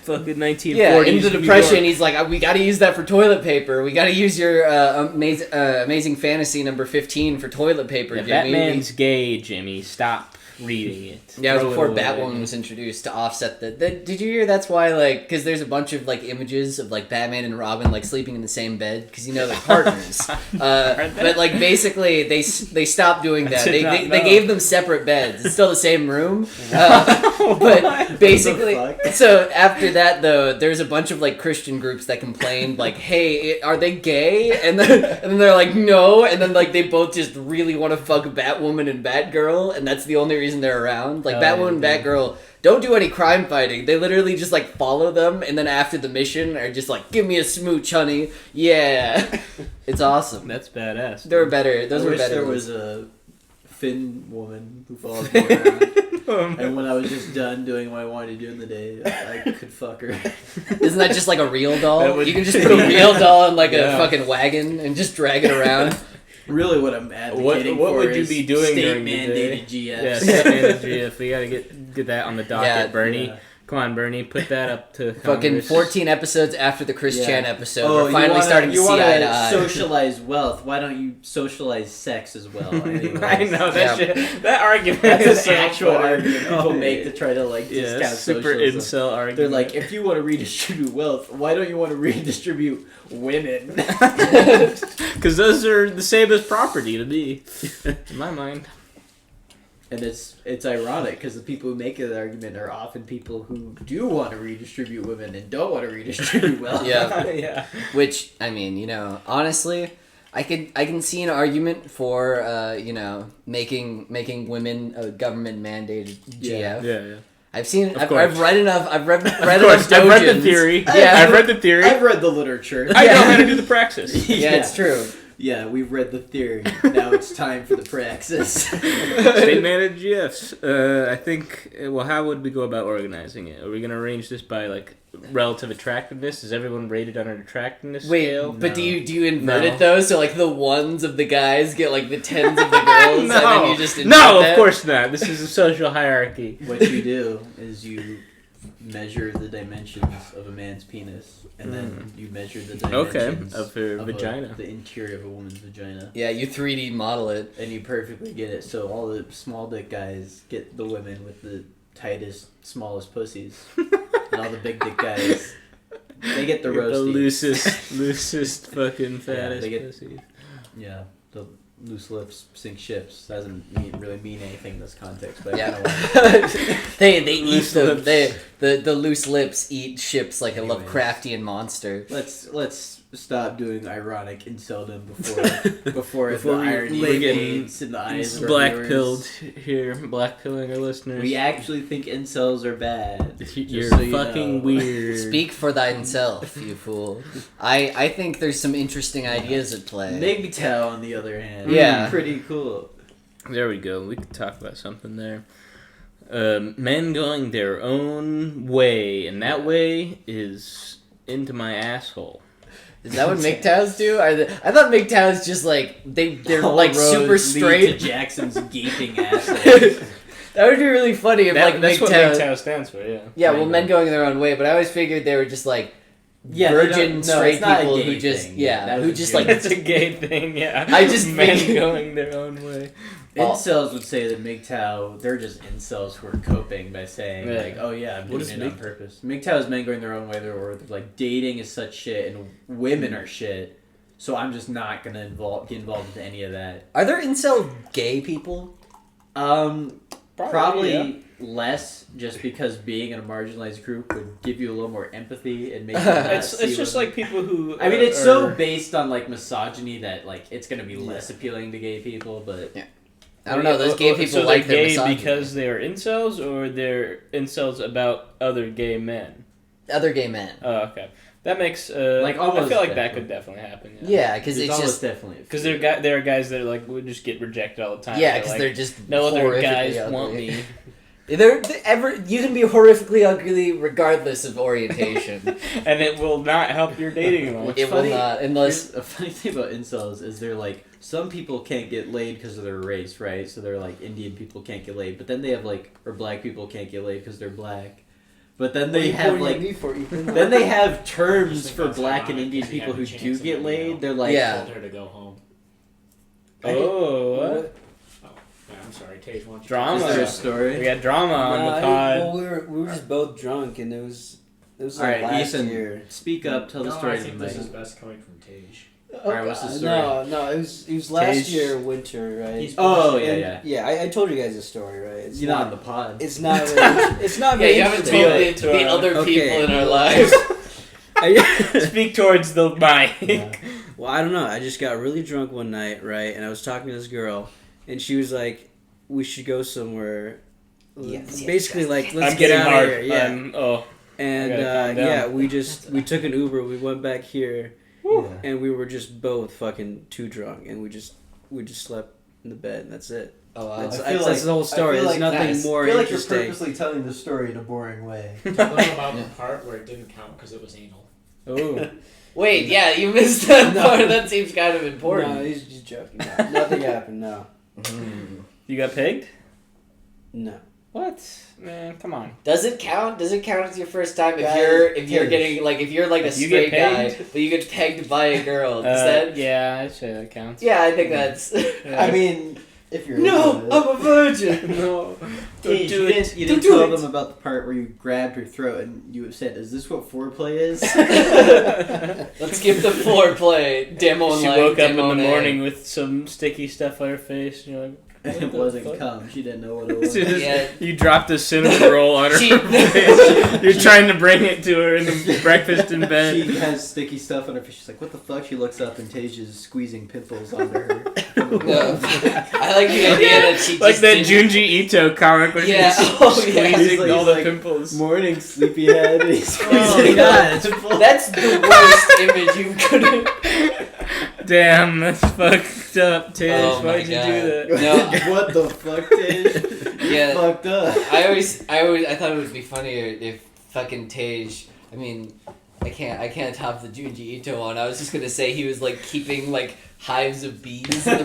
fucking 1940s. Yeah, in the New Depression, York. he's like, we gotta use that for toilet paper. We gotta use your Amazing Fantasy number 15 for toilet paper, Yeah, Jimmy. Batman's gay, Jimmy. Stop reading it. Yeah, it was Throw before away. Batwoman was introduced to offset the did you hear that's why, like, because there's a bunch of, like, images of, like, Batman and Robin, like, sleeping in the same bed, because, you know, they're partners. But, like, basically, they stopped doing that. did not They know. gave them separate beds. It's still the same room. But basically, so after that, though, there's a bunch of, like, Christian groups that complained, like, hey, are they gay? And then they're like, no. And then, like, they both just really want to fuck Batwoman and Batgirl, and that's the only reason they're around. Like, Batwoman and Batgirl don't do any crime fighting. They literally just, like, follow them, and then after the mission are just like, give me a smooch, honey. Yeah. It's awesome. That's badass. They were better. Those I were wish better. there was a Finn woman who followed me around. And when I was just done doing what I wanted to do in the day, I could fuck her. Isn't that just like a real doll? That would- You can just put a real doll in, like, Yeah. a fucking wagon and just drag it around. Really, what I'm advocating What for would you is be doing state during the day? mandated GFs. Yeah, Batman and GF. We gotta get that on the docket, Yeah. Bernie. Yeah. Come on, Bernie. Put that up to Fucking Congress. 14 episodes after the Chris Yeah. Chan episode. Oh, We're finally starting to you see wanna eye to eye. socialize wealth. Why don't you socialize sex as well? Anyways. I know that Yeah. shit. That argument That's is an so actual funny. argument people Oh, make to try to like Yeah, discount super socialism. incel argument. They're like, if you want to redistribute wealth, why don't you want to redistribute women? because those are the same as property to me, in my mind. And it's ironic because the people who make that argument are often people who do want to redistribute women and don't want to redistribute wealth. Yeah. Yeah. Which, I mean, you know, honestly, I can see an argument for, you know, making women a government mandated GF. Yeah. Yeah. I've seen, Of I've cour's. read enough, I've read Of enough course, I've read the dojins. theory. Yeah. I've read the theory. I've read the literature. I know how to do the praxis. Yeah, it's true. Yeah, we've read the theory. Now it's time for the praxis. State managed GFs. I think. Well, how would we go about organizing it? Are we gonna arrange this by like relative attractiveness? Is everyone rated on an attractiveness Wait, scale? but do No. you invert No. it though? So like the ones of the guys get like the tens of the girls, and then you just invert no, that? of course not. This is a social hierarchy. What you do is you measure the dimensions of a man's penis, and then you measure the dimensions of her vagina. the interior of a woman's vagina. Yeah, you 3D model it. And you perfectly get it. So all the small dick guys get the women with the tightest, smallest pussies, and all the big dick guys, they get the The roasties. loosest fucking fattest they get- pussy. Yeah, the loose lips sink ships. Doesn't really mean anything in this context, but Yeah. I kinda they eat Loose them. lips. The loose lips eat ships like a Anyways. Lovecraftian monster. let's stop doing ironic inceldom before the Before we irony lay fades in the eyes of our Black viewers. pilled here, black pilling our listeners. We actually think incels are bad. You're so you fucking know. weird. Speak for thyself, you fool. I think there's some interesting ideas at play. MGTOW, on the other hand, Yeah. pretty cool. There we go. We could talk about something there. Men going their own way, and that way is into my asshole. Is that what MGTOWs do? I thought MGTOWs just like they're All like roads super lead straight. to Jackson's gaping asshole. That would be really funny if like That's what MGTOW. MGTOW stands for, yeah. Yeah, well, men going their own way, but I always figured they were just like virgin it's straight not a people gay who just thing. yeah, That who was a just joke. like It's a gay thing, yeah. I just men think- going their own way. Incels would say that MGTOW, they're just incels who are coping by saying, Yeah. like, oh yeah, I'm What doing is it on purpose. MGTOW is men going their own way, they're like, dating is such shit and women are shit, so I'm just not going to get involved with any of that. Are there incel gay people? Probably yeah. less, just because being in a marginalized group would give you a little more empathy and make you not It's see just women. like people who. I mean, it's so are- based on like misogyny that like it's gonna be less appealing to gay people, but I don't know. Those gay people so like they're their gay misogyny. because they are incels, or they're incels about other gay men. Other gay men. Oh, okay. That makes Like, I almost feel like that definitely. could definitely happen. Yeah, because it's it's almost just definitely Because there are guys that are like would just get rejected all the time. yeah, because like, they're just no other horrifically guys ugly. want me. You can be horrifically ugly regardless of orientation. And it will not help your dating life. It will not unless Here's a funny thing about incels is they're like some people can't get laid because of their race, right? So they're like Indian people can't get laid, but then they have like or black people can't get laid because they're black. But then they have like then they have terms for That's black and ironic, Indian 'cause you people have who a do chance of get it, laid. you know. They're like Yeah. Told her to go home. Oh, what? Oh, yeah, I'm sorry, Tage. Why don't you Drama. Is there a We story? got drama on the pod. Well, we were just both drunk, and it was All like right, last Ethan, year. speak up. Tell the No, story I to think the this mic. is best coming from Tage. All right, what's the story? No, it was last Tage. year winter, right? He's- Oh yeah, And- yeah. yeah. I told you guys a story, right? It's You're not on the pod. It's not. Very, it's not yeah, very you haven't interesting. told it to the our- other Okay. people in our lives. Speak towards the mic. Well, I don't know. I just got really drunk one night, right? And I was talking to this girl, and she was like, "We should go somewhere." Basically, like, let's I'm get getting out hard. of here. Yeah. And I gotta calm down. yeah, we took an Uber. We went back here, and we were just both fucking too drunk, and we just slept in the bed. And that's it. Oh, wow. That's the whole story. There's nothing more interesting. telling the story in a boring way. Talk about the part where it didn't count because it was anal. Oh. Wait, yeah, you missed that part. That seems kind of important. No, he's just joking. No, nothing happened. No, You got pegged? no. What? Man, come on. Does it count? Does it count as your first time Guys, if you're getting like if you're like a If you get straight guy pegged? but you get pegged by a girl? Does that? Yeah, I'd say that counts. Yeah, I think that's. Yeah. mean, if you're No, I'm a virgin. No. Hey, do you it. didn't, you Don't didn't do tell it. them about the part where you grabbed her throat and you said, "Is this what foreplay is?" Let's skip the foreplay demo. She like, woke up in demo the A. morning with some sticky stuff on her face. And you're like, And it wasn't cum. She didn't know what it was. Yeah. You dropped a cinnamon roll on her She- face. You're trying to bring it to her in the breakfast in bed. She has sticky stuff on her face. She's like, "What the fuck?" She looks up and Tage is squeezing pimples onto her. No. I like the idea that she Like just that didn't- Junji Ito comic where Yeah. she's Oh, yeah. squeezing He's like- all he's the like, pimples. Morning, sleepyhead. And he's Oh, squeezing God. all the pimples. That's the worst image you could have. Damn, that's fucked up, Tish. Oh my Why'd you God. do that? No. What the fuck, Tage? Yeah. Fucked up. I thought it would be funnier if fucking Tage. I mean, I can't top the Junji Ito one. I was just gonna say he was like keeping like hives of bees in the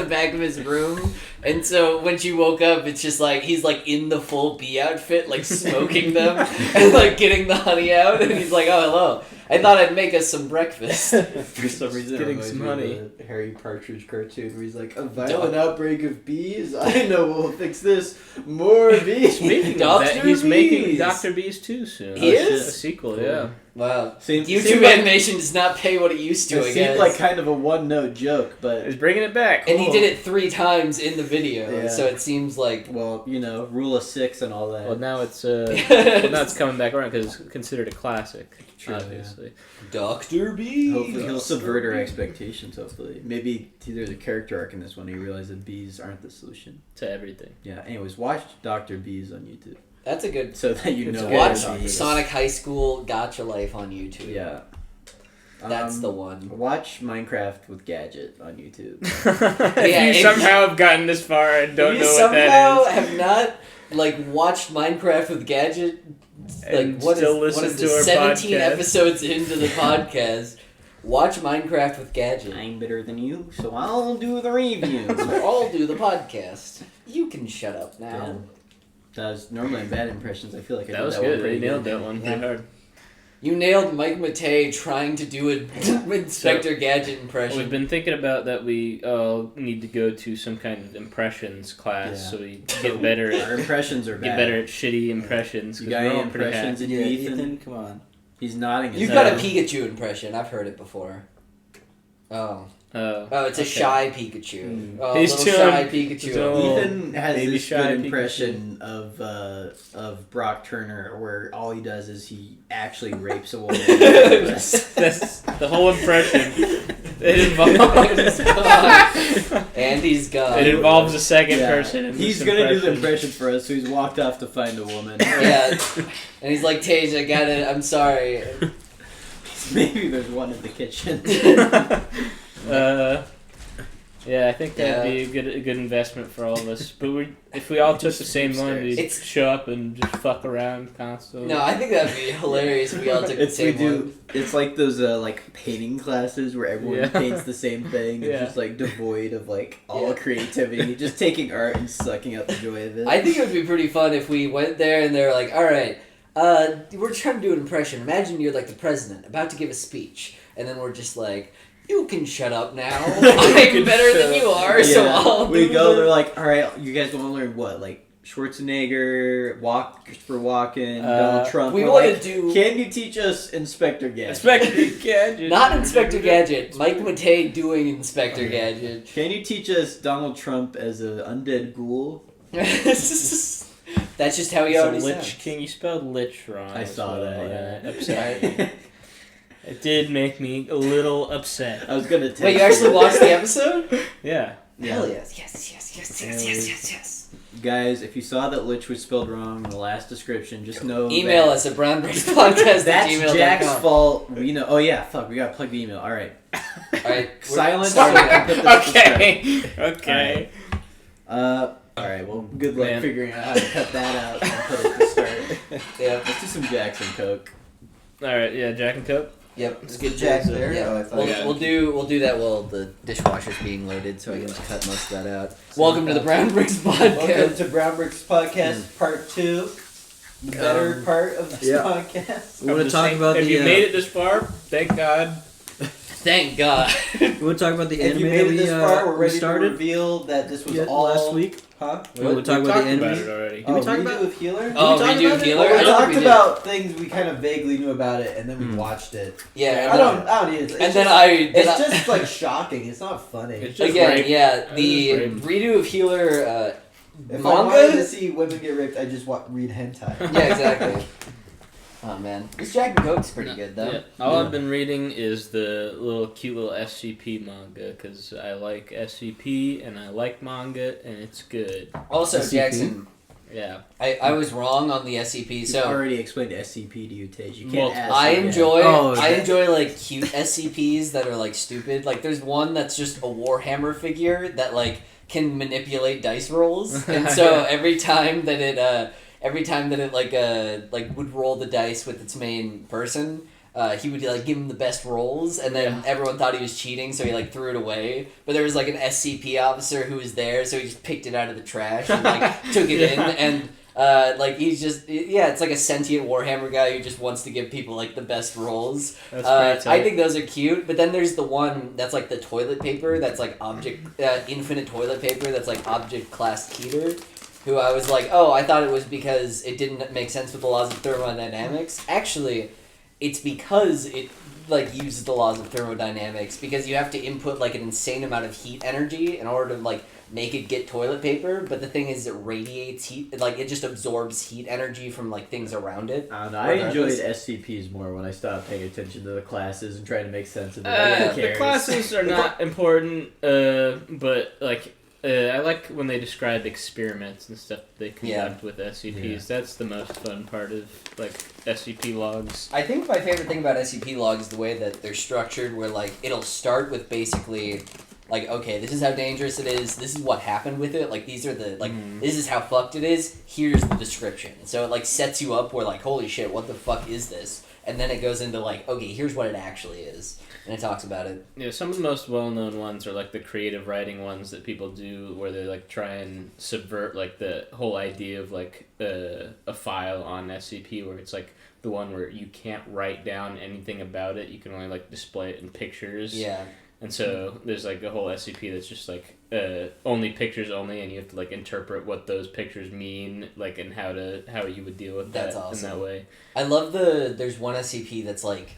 back of his room, and so when she woke up, it's just like he's like in the full bee outfit, like smoking them and like getting the honey out, and he's like, "Oh, hello. I thought I'd make us some breakfast." For some reason, it Getting reminds some me of honey. the Harry Partridge cartoon where he's like, "A violent outbreak of bees. I know we'll fix this. More bees." Speaking of Dr. that, he's making Bees. Dr. Bees 2 soon. He Oh, shit, is? a sequel, yeah. Wow. Seemed YouTube like, animation does not pay what it used to, I it guess. seemed like kind of a one-note joke, but It's bringing it back. And he did it 3 times in the video, Yeah. so it seems like... well, rule of 6 and all that. Well, now it's coming back around because it's considered a classic. True, obviously. Dr. B! Hopefully he'll subvert our expectations. Hopefully, maybe there's a character arc in this one. He realized that bees aren't the solution. To everything. Yeah. Anyways, watch Dr. Bees on YouTube That's a good... so that you know. It's what Watch we're talking about. Sonic High School Gotcha Life on YouTube. Yeah. That's the one. Watch Minecraft with Gadget on YouTube. If you somehow have gotten this far and don't you know what somehow that have not watched Minecraft with Gadget. And What still is listen to this? our 17 podcast. episodes into the podcast. Watch Minecraft with Gadget. I'm better than you, so I'll do the review. So I'll do the podcast. You can shut up now. Yeah. That was normally in bad impressions. I feel like I That did was that one good. pretty You nailed that one Yeah. pretty hard. You nailed Mike Matei trying to do an Inspector Gadget impression. We've been thinking about that we need to go to some kind of impressions class Yeah. so we get better Our at impressions are bad. get better at shitty impressions. You 'cause got we're any all pretty impressions in Yeah, you, Ethan? Ethan, come on. He's nodding his You've head. got a Pikachu impression. I've heard it before. Oh. Oh, It's a okay. shy Pikachu. Oh, He's little doing- shy Pikachu. he's doing- Ethan has Baby this shy good Pikachu. impression of Brock Turner, where all he does is he actually rapes a woman. That's the whole impression. It involves. And he's gone. It involves a second Yeah. person. In He's this gonna do the impression. impression for us, so he's walked off to find a woman. Yeah. And he's like, Tage, I got it. I'm sorry. Maybe there's one in the kitchen. Yeah, I think that'd be a good investment for all of us. But if we all took the same one, we'd It's- show up and just fuck around constantly. No, I think that'd be hilarious if we all took the same one. It's like those like painting classes where everyone Yeah. paints the same thing. Yeah. It's just like devoid of like all Yeah. creativity, just taking art and sucking out the joy of it. I think it would be pretty fun if we went there and they're like, all right, we're trying to do an impression. Imagine you're like the president about to give a speech. And then we're just like, you can shut up now. I'm better than you are, so I'll we do go. the- They're like, all right, you guys want to learn what? Like Schwarzenegger, Christopher Walken, Donald Trump. we We're wanna like, do- Can you teach us Inspector Gadget? Inspector Gadget. Not Inspector Gadget. Mike Matei doing Inspector Gadget. Can you teach us Donald Trump as an undead ghoul? That's just how he It's a already Lich sounds. King. You spelled Lich wrong. I as saw well, that. and Yeah. it upset me. It did make me a little upset. I was gonna. Text Wait, you actually watched the episode? Yeah. Hell yes. Yes. Guys, if you saw that Lich was spelled wrong in the last description, just know Email that us at brownbreakspodcast@gmail.com. That's Jack's fault. We know. Oh yeah, fuck. We gotta plug the email. All right. Alright. Silence. Sorry. Okay. All right. Well, good luck Man. figuring out how to cut that out and put it to start. Yeah. Let's do some Jackson Coke. All right. Yeah. Jack and Coke. Yep. Let's get Jack there. Yeah. Oh, I thought- Yeah. We'll do that while the dishwasher's being loaded, so I can just cut most of that out. Welcome to the Brown Bricks Welcome Podcast. to Brown Bricks Podcast Part 2. The better part of this yeah. podcast. We want to talk about If the. you made it this far, thank God. Thank God. We want to talk about the If anime you made it we, this far, we're ready to started reveal that this was all last week. Huh? We want to talk We about talked the anime. about it already. Oh, we talk redo about- of Healer? Oh, talk redo about of it? Healer? Well, we I thought talked we did. about things we kind of vaguely knew about it, and then we watched it. Yeah. I don't need it. It's And then just, I. It's just like shocking. It's not funny. It's just Again, rape. yeah, the It's rape. redo of Healer If I wanted to manga. see women get raped, I just read hentai. Yeah, exactly. Oh man, this Jack and Coke's pretty good though. Yeah. All I've been reading is the cute little SCP manga because I like SCP and I like manga and it's good. Also, SCP? Jackson, Yeah. I was wrong on the SCP. You So already explained SCP to you, Tej. You can't Multiple. ask. I again. enjoy Oh, I that- enjoy like cute SCPs that are like stupid. Like there's one that's just a Warhammer figure that like can manipulate dice rolls, and so every time that it like would roll the dice with its main person. He would like give him the best rolls, and then everyone thought he was cheating, so he like threw it away. But there was like an SCP officer who was there, so he just picked it out of the trash and like took it in, and like he's just it's like a sentient Warhammer guy who just wants to give people like the best rolls. That's pretty tight. I think those are cute, but then there's the one that's like the toilet paper that's like infinite toilet paper that's like object class Keter. Who I was like, oh, I thought it was because it didn't make sense with the laws of thermodynamics. Actually, it's because it like uses the laws of thermodynamics, because you have to input like an insane amount of heat energy in order to like make it get toilet paper, but the thing is it radiates heat, like it just absorbs heat energy from like things around it. I don't know. I enjoyed SCPs more when I stopped paying attention to the classes and trying to make sense of it. The classes are not important, but like I like when they describe experiments and stuff that they conduct with SCPs. Yeah. That's the most fun part of like SCP logs. I think my favorite thing about SCP logs is the way that they're structured, where like it'll start with basically like, okay, this is how dangerous it is, this is what happened with it, like these are the like this is how fucked it is, here's the description. So it like sets you up where like, holy shit, what the fuck is this? And then it goes into like, okay, here's what it actually is. And it talks about it. Yeah, some of the most well-known ones are like the creative writing ones that people do, where they like try and subvert like the whole idea of like a file on SCP, where it's like the one where you can't write down anything about it, you can only like display it in pictures. Yeah. And so there's like a whole SCP that's just like only pictures only, and you have to like interpret what those pictures mean, like, and how you would deal with that in that way. I love there's one SCP that's like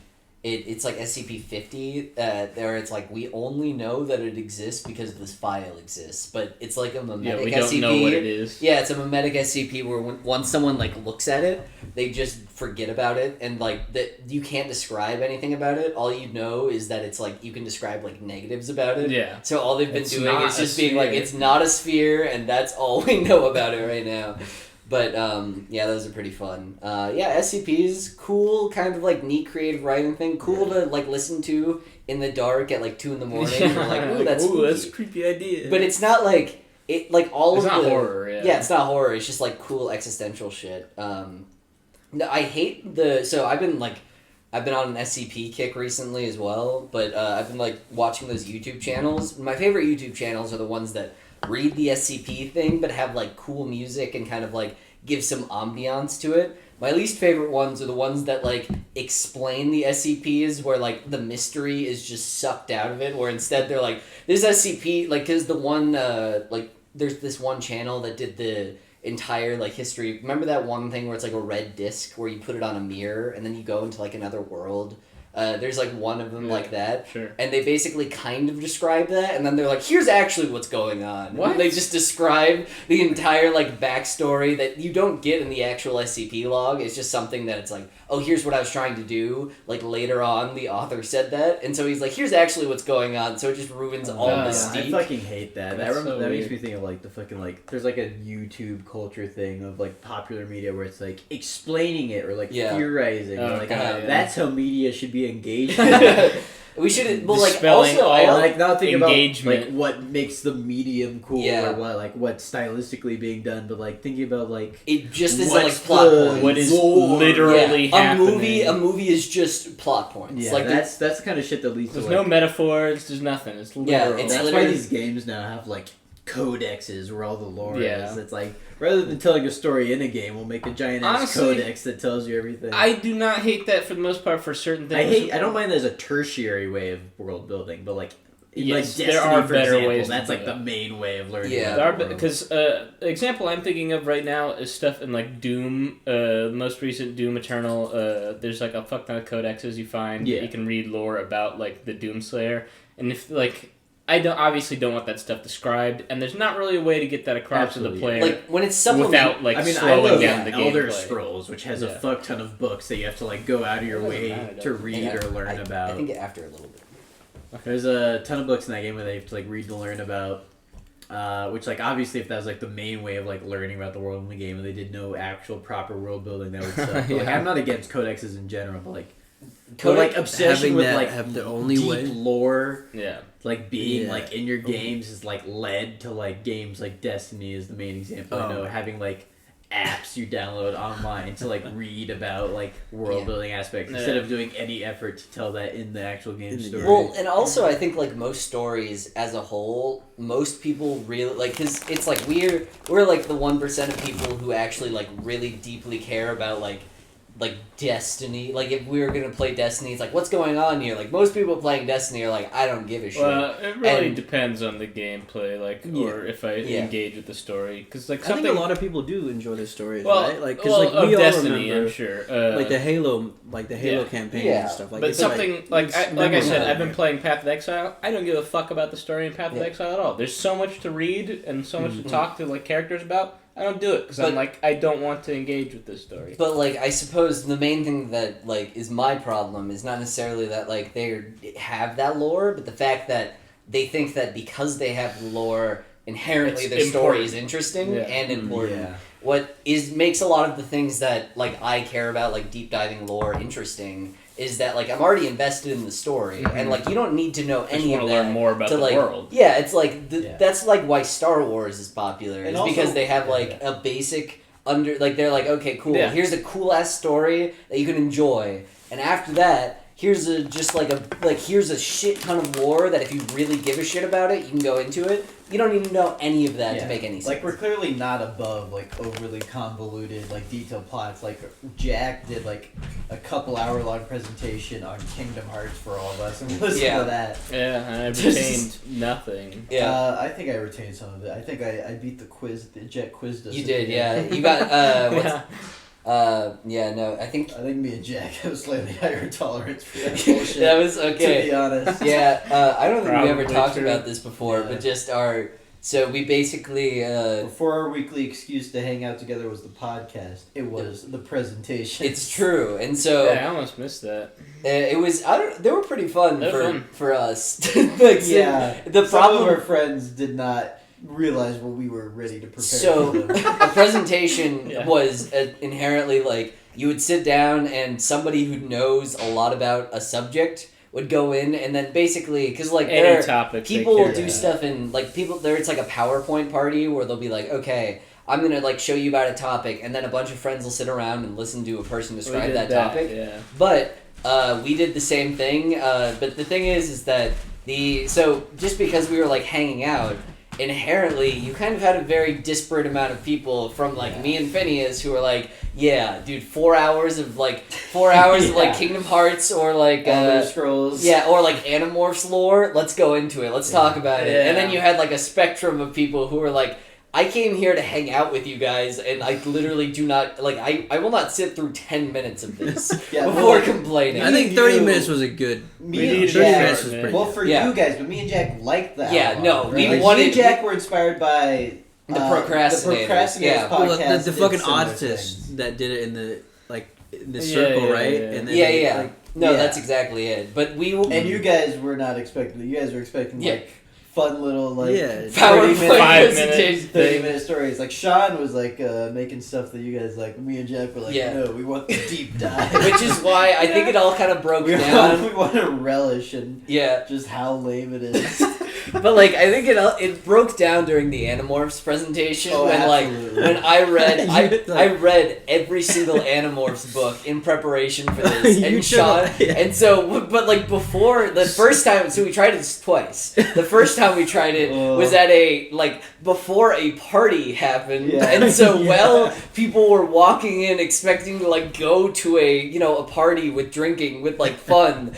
it's like SCP-50 there it's like, we only know that it exists because this file exists, but it's like a memetic SCP. Yeah, we don't know what it is. Yeah, it's a memetic SCP where once someone like looks at it, they just forget about it, and like that you can't describe anything about it. All you know is that it's like you can describe like negatives about it. Yeah. So all they've been doing is just being like, it's not a sphere, and that's all we know about it right now. But, yeah, those are pretty fun. Yeah, SCPs, cool, kind of, like, neat creative writing thing. Cool to, like, listen to in the dark at, like, 2 in the morning. You're like, ooh, that's spooky. That's a creepy idea. But it's not, like, it's not horror, yeah. Yeah, it's not horror. It's just, like, cool existential shit. No, I hate so I've been on an SCP kick recently as well, but I've been, like, watching those YouTube channels. My favorite YouTube channels are the ones that read the SCP thing, but have like cool music and kind of like give some ambiance to it. My least favorite ones are the ones that like explain the SCPs, where like the mystery is just sucked out of it, where instead they're like, this SCP, like, cause the one like there's this one channel that did the entire like history. Remember that one thing where it's like a red disc where you put it on a mirror and then you go into like another world? There's like one of them like that, sure. And they basically kind of describe that, and then they're like, here's actually what's going on. What? They just describe the entire like backstory that you don't get in the actual SCP log. It's just something that it's like, oh, here's what I was trying to do. Like later on, the author said that, and so he's like, here's actually what's going on. So it just ruins all mystique. I fucking hate that. That makes me think of like the fucking like there's like a YouTube culture thing of like popular media where it's like explaining it or like theorizing. That's how media should be engaged. We should, well, like, Dispelling also, I all like not thinking engagement. about like what makes the medium cool or what's stylistically being done, but like thinking about like it just is like plot points. What is literally happening. A movie is just plot points. Yeah, like that's the kind of shit that leads there's to no metaphors. There's nothing. It's literal. it's that's why these games now have like codexes where all the lore is. It's like, rather than telling a story in a game, we'll make a giant ass codex that tells you everything. I do not hate that for the most part for certain things. I don't mind that as a tertiary way of world building, but like yes, like Destiny, there are for better example, ways. That's like the main way of learning. Yeah, because example I'm thinking of right now is stuff in like Doom, most recent Doom Eternal. There's like a fuck ton of codexes you find. You can read lore about like the Doomslayer, and if like. I obviously don't want that stuff described, and there's not really a way to get that across to the player. Like when it's supplement, without like slowing down the gameplay. Elder Scrolls, which has a fuck ton of books that you have to like go out of your way to read or learn about. I think after a little bit. There's a ton of books in that game where they have to like read and learn about. Which like obviously if that was like the main way of like learning about the world in the game and they did no actual proper world building, that would suck. But, like I'm not against codexes in general, but like. Like obsession with like have the only deep way lore, like being like in your games is like led to like games like Destiny is the main example. I know having like apps you download online to like read about like world building aspects instead of doing any effort to tell that in the actual game story. Well, and also I think like most stories as a whole, most people really like, because it's like we're like the 1% of people who actually like really deeply care about like like Destiny. Like if we were gonna play Destiny, it's like what's going on here? Like most people playing Destiny are like, I don't give a shit. Well, it really depends on the gameplay, like, or if I engage with the story, because like something. I think a lot of people do enjoy the stories, well, right? Like, well, like we all Destiny, remember, I'm sure. like the Halo campaigns and stuff. Like, but something like I said, I've been memorable. playing Path of Exile. I don't give a fuck about the story in Path of Exile at all. There's so much to read and so much to talk to like characters about. I don't do it because I'm like, I don't want to engage with this story. But like, I suppose the main thing that like is my problem is not necessarily that like they have that lore, but the fact that they think that because they have the lore, inherently their story is interesting and important. Yeah. What makes a lot of the things that like I care about, like deep diving lore, interesting is that like I'm already invested in the story, and like you don't need to know any of that. Learn more about to, the like, world. Yeah, it's like that's like why Star Wars is popular. Is also, because they have like a basic they're like, okay, cool. Yeah. Here's a cool ass story that you can enjoy, and after that, here's here's a shit ton of lore that if you really give a shit about it, you can go into it. You don't need to know any of that to make any sense. Like, we're clearly not above, like, overly convoluted, like, detailed plots. Like, Jack did, like, a couple hour-long presentation on Kingdom Hearts for all of us, and listen to that. Yeah, and I retained nothing. Yeah. I think I retained some of it. I think I beat the quiz, the Jack quizzed us. You did, yeah. You got, I think me and Jack have slightly higher tolerance for that bullshit. that was okay. To be honest. Yeah, I don't think we ever Probably talked true. about this before, Yeah. but just so we basically, Before our weekly excuse to hang out together was the podcast, it was the presentation. it's true, and so Yeah, I almost missed that. it was, they were pretty fun They were fun. for us. Like, Yeah. the Some problem of our friends did not realize what we were ready to prepare So, for them. a presentation Yeah. was inherently like you would sit down and somebody who knows a lot about a subject would go in and then basically because like Any topic. people will do about. stuff in like it's like a PowerPoint party where they'll be like, okay, I'm gonna like show you about a topic, and then a bunch of friends will sit around and listen to a person describe that topic. Yeah. But we did the same thing. But the thing is that just because we were like hanging out, inherently you kind of had a very disparate amount of people from like me and Phineas who were like, yeah, dude, 4 hours of like Kingdom Hearts or like Elder Scrolls. yeah, or like Animorphs lore. Let's go into it. Let's talk about it. Yeah. And then you had like a spectrum of people who were like, I came here to hang out with you guys, and I literally do not like. I will not sit through 10 minutes of this before complaining. I think 30 minutes was a good. Me and 30 Jack, minutes was pretty well, good. for Yeah. you guys, but me and Jack liked that. Yeah, outline, no, right? we Like, me wanted- and Jack were inspired by The Procrastinators, yeah. podcast. Well, the did fucking similar oddists things. that did it in the Yeah, circle, yeah, right? yeah. And then Yeah, they, yeah. like, No, Yeah. that's exactly it. But we And you guys were not expecting. You guys were expecting Yeah. like fun little like Yeah. 5 minutes. 30-minute stories. Like Sean was like making stuff that you guys like. Me and Jack were like, Yeah. no, we want the deep dive. which is why I think it all kind of broke we down. want to relish in Yeah. just how lame it is. But like I think it broke down during the Animorphs presentation Oh, when absolutely. when I read You, I like- read every single Animorphs book in preparation for this, You and should- Sean yeah. and so but like before the first time, so we tried it twice. The first time we tried it was at before a party happened, Yeah. and so Yeah. while people were walking in expecting to like go to a party with drinking with like fun,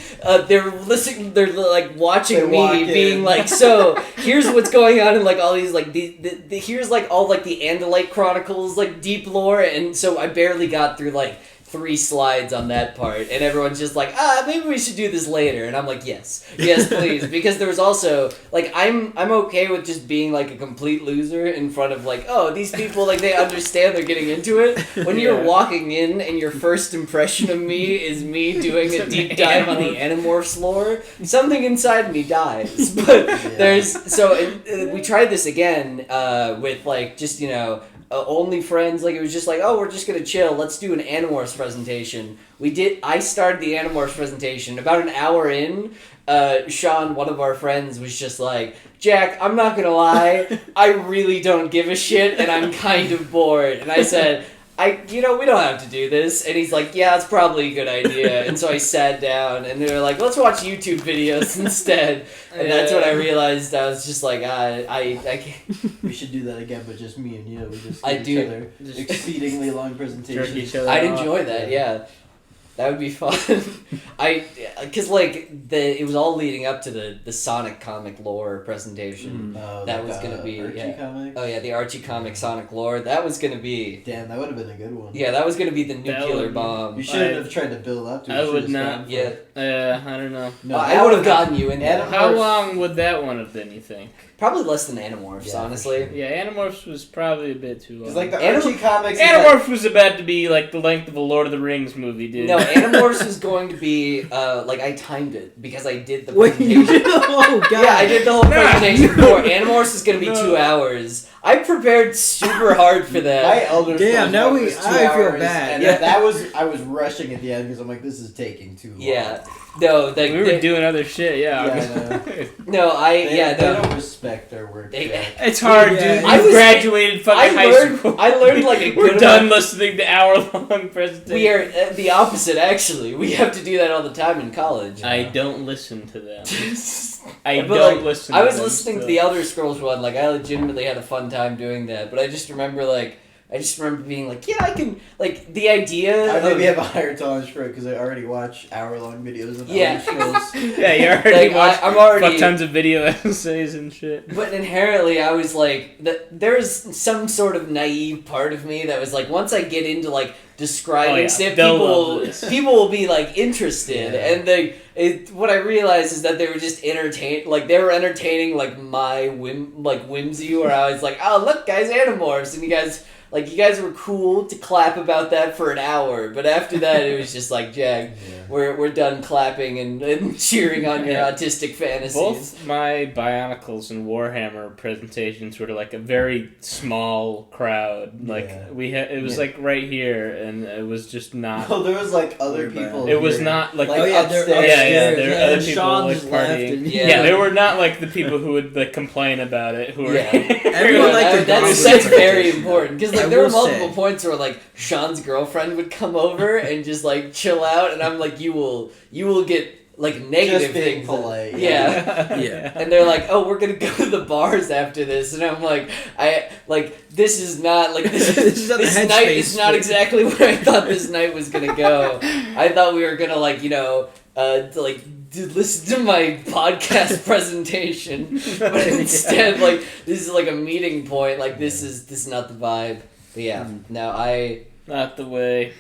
they're like watching They walk me being in. like, so here's what's going on in like all these like here's like all like the Andalite Chronicles like deep lore, and so I barely got through like 3 slides on that part, and everyone's just like, maybe we should do this later, and I'm like, yes please, because there was also like I'm okay with just being like a complete loser in front of like, oh, these people like they understand they're getting into it. When you're walking in and your first impression of me is me doing a deep dive on the Animorphs lore, something inside me dies. But we tried this again with like just only friends. Like it was just like, oh, we're just gonna chill, let's do an Animorphs presentation. I started the Animorphs presentation about an hour in. Sean, one of our friends, was just like, Jack, I'm not gonna lie, I really don't give a shit and I'm kind of bored. And I said, we don't have to do this. And he's like, yeah, it's probably a good idea. And so I sat down, and they were like, let's watch YouTube videos instead. And that's when I realized I was just like, I can't. We should do that again, but just me and you. We just I give do. each other exceedingly long presentations. Jerk each other I'd off. enjoy that, yeah. That would be fun. Because it was all leading up to the Sonic comic lore presentation. That was gonna be Archie comic? Oh yeah, the Archie comic Sonic lore. That was gonna be. Damn, that would have been a good one. Yeah, that was gonna be the That nuclear would- bomb. You should have tried to build up to it. I You would should've not- gone for Yeah. it. I don't know. No, I would have gotten you in there. Animorphs- How long would that one have been, you think? Probably less than Animorphs, Yeah, for honestly. sure. Yeah, Animorphs was probably a bit too long. Because like the Anim- Archie comics. Animorphs was about to be like the length of a Lord of the Rings movie, dude. No, Animorphs was going to be I timed it because I did the Wait, you presentation. did the whole guy. Yeah, I did the whole presentation before. Animorphs is going to be 2 hours. I prepared super hard for that. My elder Damn, son now was we- 2 I feel hours, bad. And Yeah. I was rushing at the end because I'm like, this is taking too long. Yeah. No, we were doing other shit, yeah. Yeah, they don't respect their work. It's hard, Yeah. dude. I You was- graduated fucking high school. I learned like a We're good done amount- listening to hour-long presentations. We are the opposite, actually. We have to do that all the time in college. I don't listen to them. I But, don't like, listen. I to was them listening to still. the Elder Scrolls one. Like, I legitimately had a fun time doing that. But I just remember being like, yeah, I can. Like, the idea. I of, maybe have a higher tolerance for it because I already watch hour-long videos of Yeah. Elder Scrolls. Yeah, you already Like, watched I'm already. fuck tons of video essays and shit. But inherently, I was like, there's some sort of naive part of me that was like, once I get into like describing Oh, yeah. stuff, They'll love this. people will be like interested, Yeah. and what I realized is that they were just they were entertaining like my whimsy, where I was like, oh look guys, Animorphs, and you guys were cool to clap about that for an hour, but after that it was just like, Jag, we're done clapping and cheering on your Yeah. autistic fantasies. Both my Bionicles and Warhammer presentations were to like a very small crowd. Like Yeah. it was like right here, and it was just not. Oh, there was like other people. It was here. not like, Like, Oh yeah, they're upstairs. yeah, upstairs. there were Yeah, other and people Sean like just left. partying. And, Yeah. They were not like the people who would like complain about it. Who were Yeah. Everyone Yeah, liked the that's dog very presentation, important because like I there were will multiple say. points where like Sean's girlfriend would come over and just like chill out, and I'm like, you will get like negative Just being things. polite. Yeah. Yeah. And they're like, oh, we're gonna go to the bars after this, and I'm like, this is not like this This is not the this night headspace is not for- exactly where I thought this night was gonna go. I thought we were gonna listen to my podcast presentation, but instead this is like a meeting point. Like this is not the vibe. But yeah, not the way.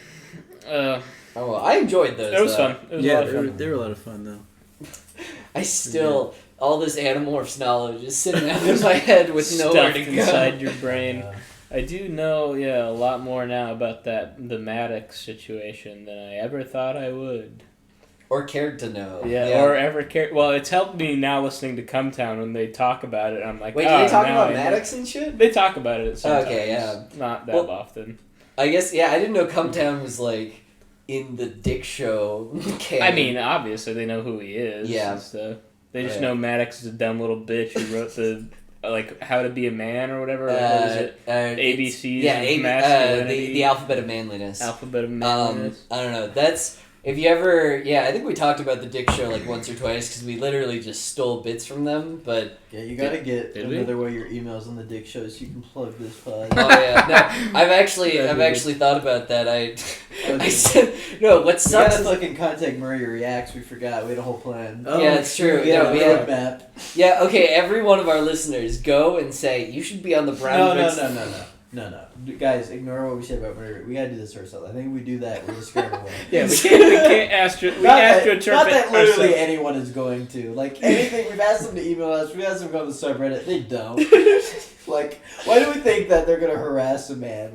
I enjoyed those. It was though. fun. It was a Yeah, lot of fun. they were a lot of fun though. I still all this Animorphs knowledge is sitting out in my head with nowhere Stuffed to go. inside your brain. I do know, a lot more now about the Maddox situation than I ever thought I would. Or cared to know. Or ever cared. Well, it's helped me now listening to Come Town when they talk about it. I'm like, Wait, do they talk now about I know. Maddox and shit? They talk about it sometimes. Okay, yeah. Not that Well, often. I guess, I didn't know Come Town was like in the Dick Show canon. I mean, obviously they know who he is. Yeah. And stuff. They just Right. know Maddox is a dumb little bitch who wrote the How to Be a Man or whatever. What is it? ABCs of masculinity. the alphabet of manliness. Alphabet of Manliness. I don't know. That's if you ever. Yeah, I think we talked about the Dick Show like once or twice because we literally just stole bits from them. But Yeah, you gotta get Did we? another way your emails on the Dick Show so you can plug this pod. oh yeah, no, I've actually thought about that. I said no. What We sucks? gotta Is, fucking contact Murray Reacts. We forgot. We had a whole plan. Oh, yeah, it's true. We had We a had, roadmap. yeah, okay. Every one of our listeners go and say you should be on the Brown. No, Bricks- no. Guys, ignore what we said about Murray. We gotta do this ourselves. I think if we do that, we're just scared away. Yeah, we can't astroturf Not that literally ourselves. anyone is going to. Like, anything, we've asked them to email us, we've asked them to go on the subreddit, they don't. Like, why do we think that they're gonna harass a man?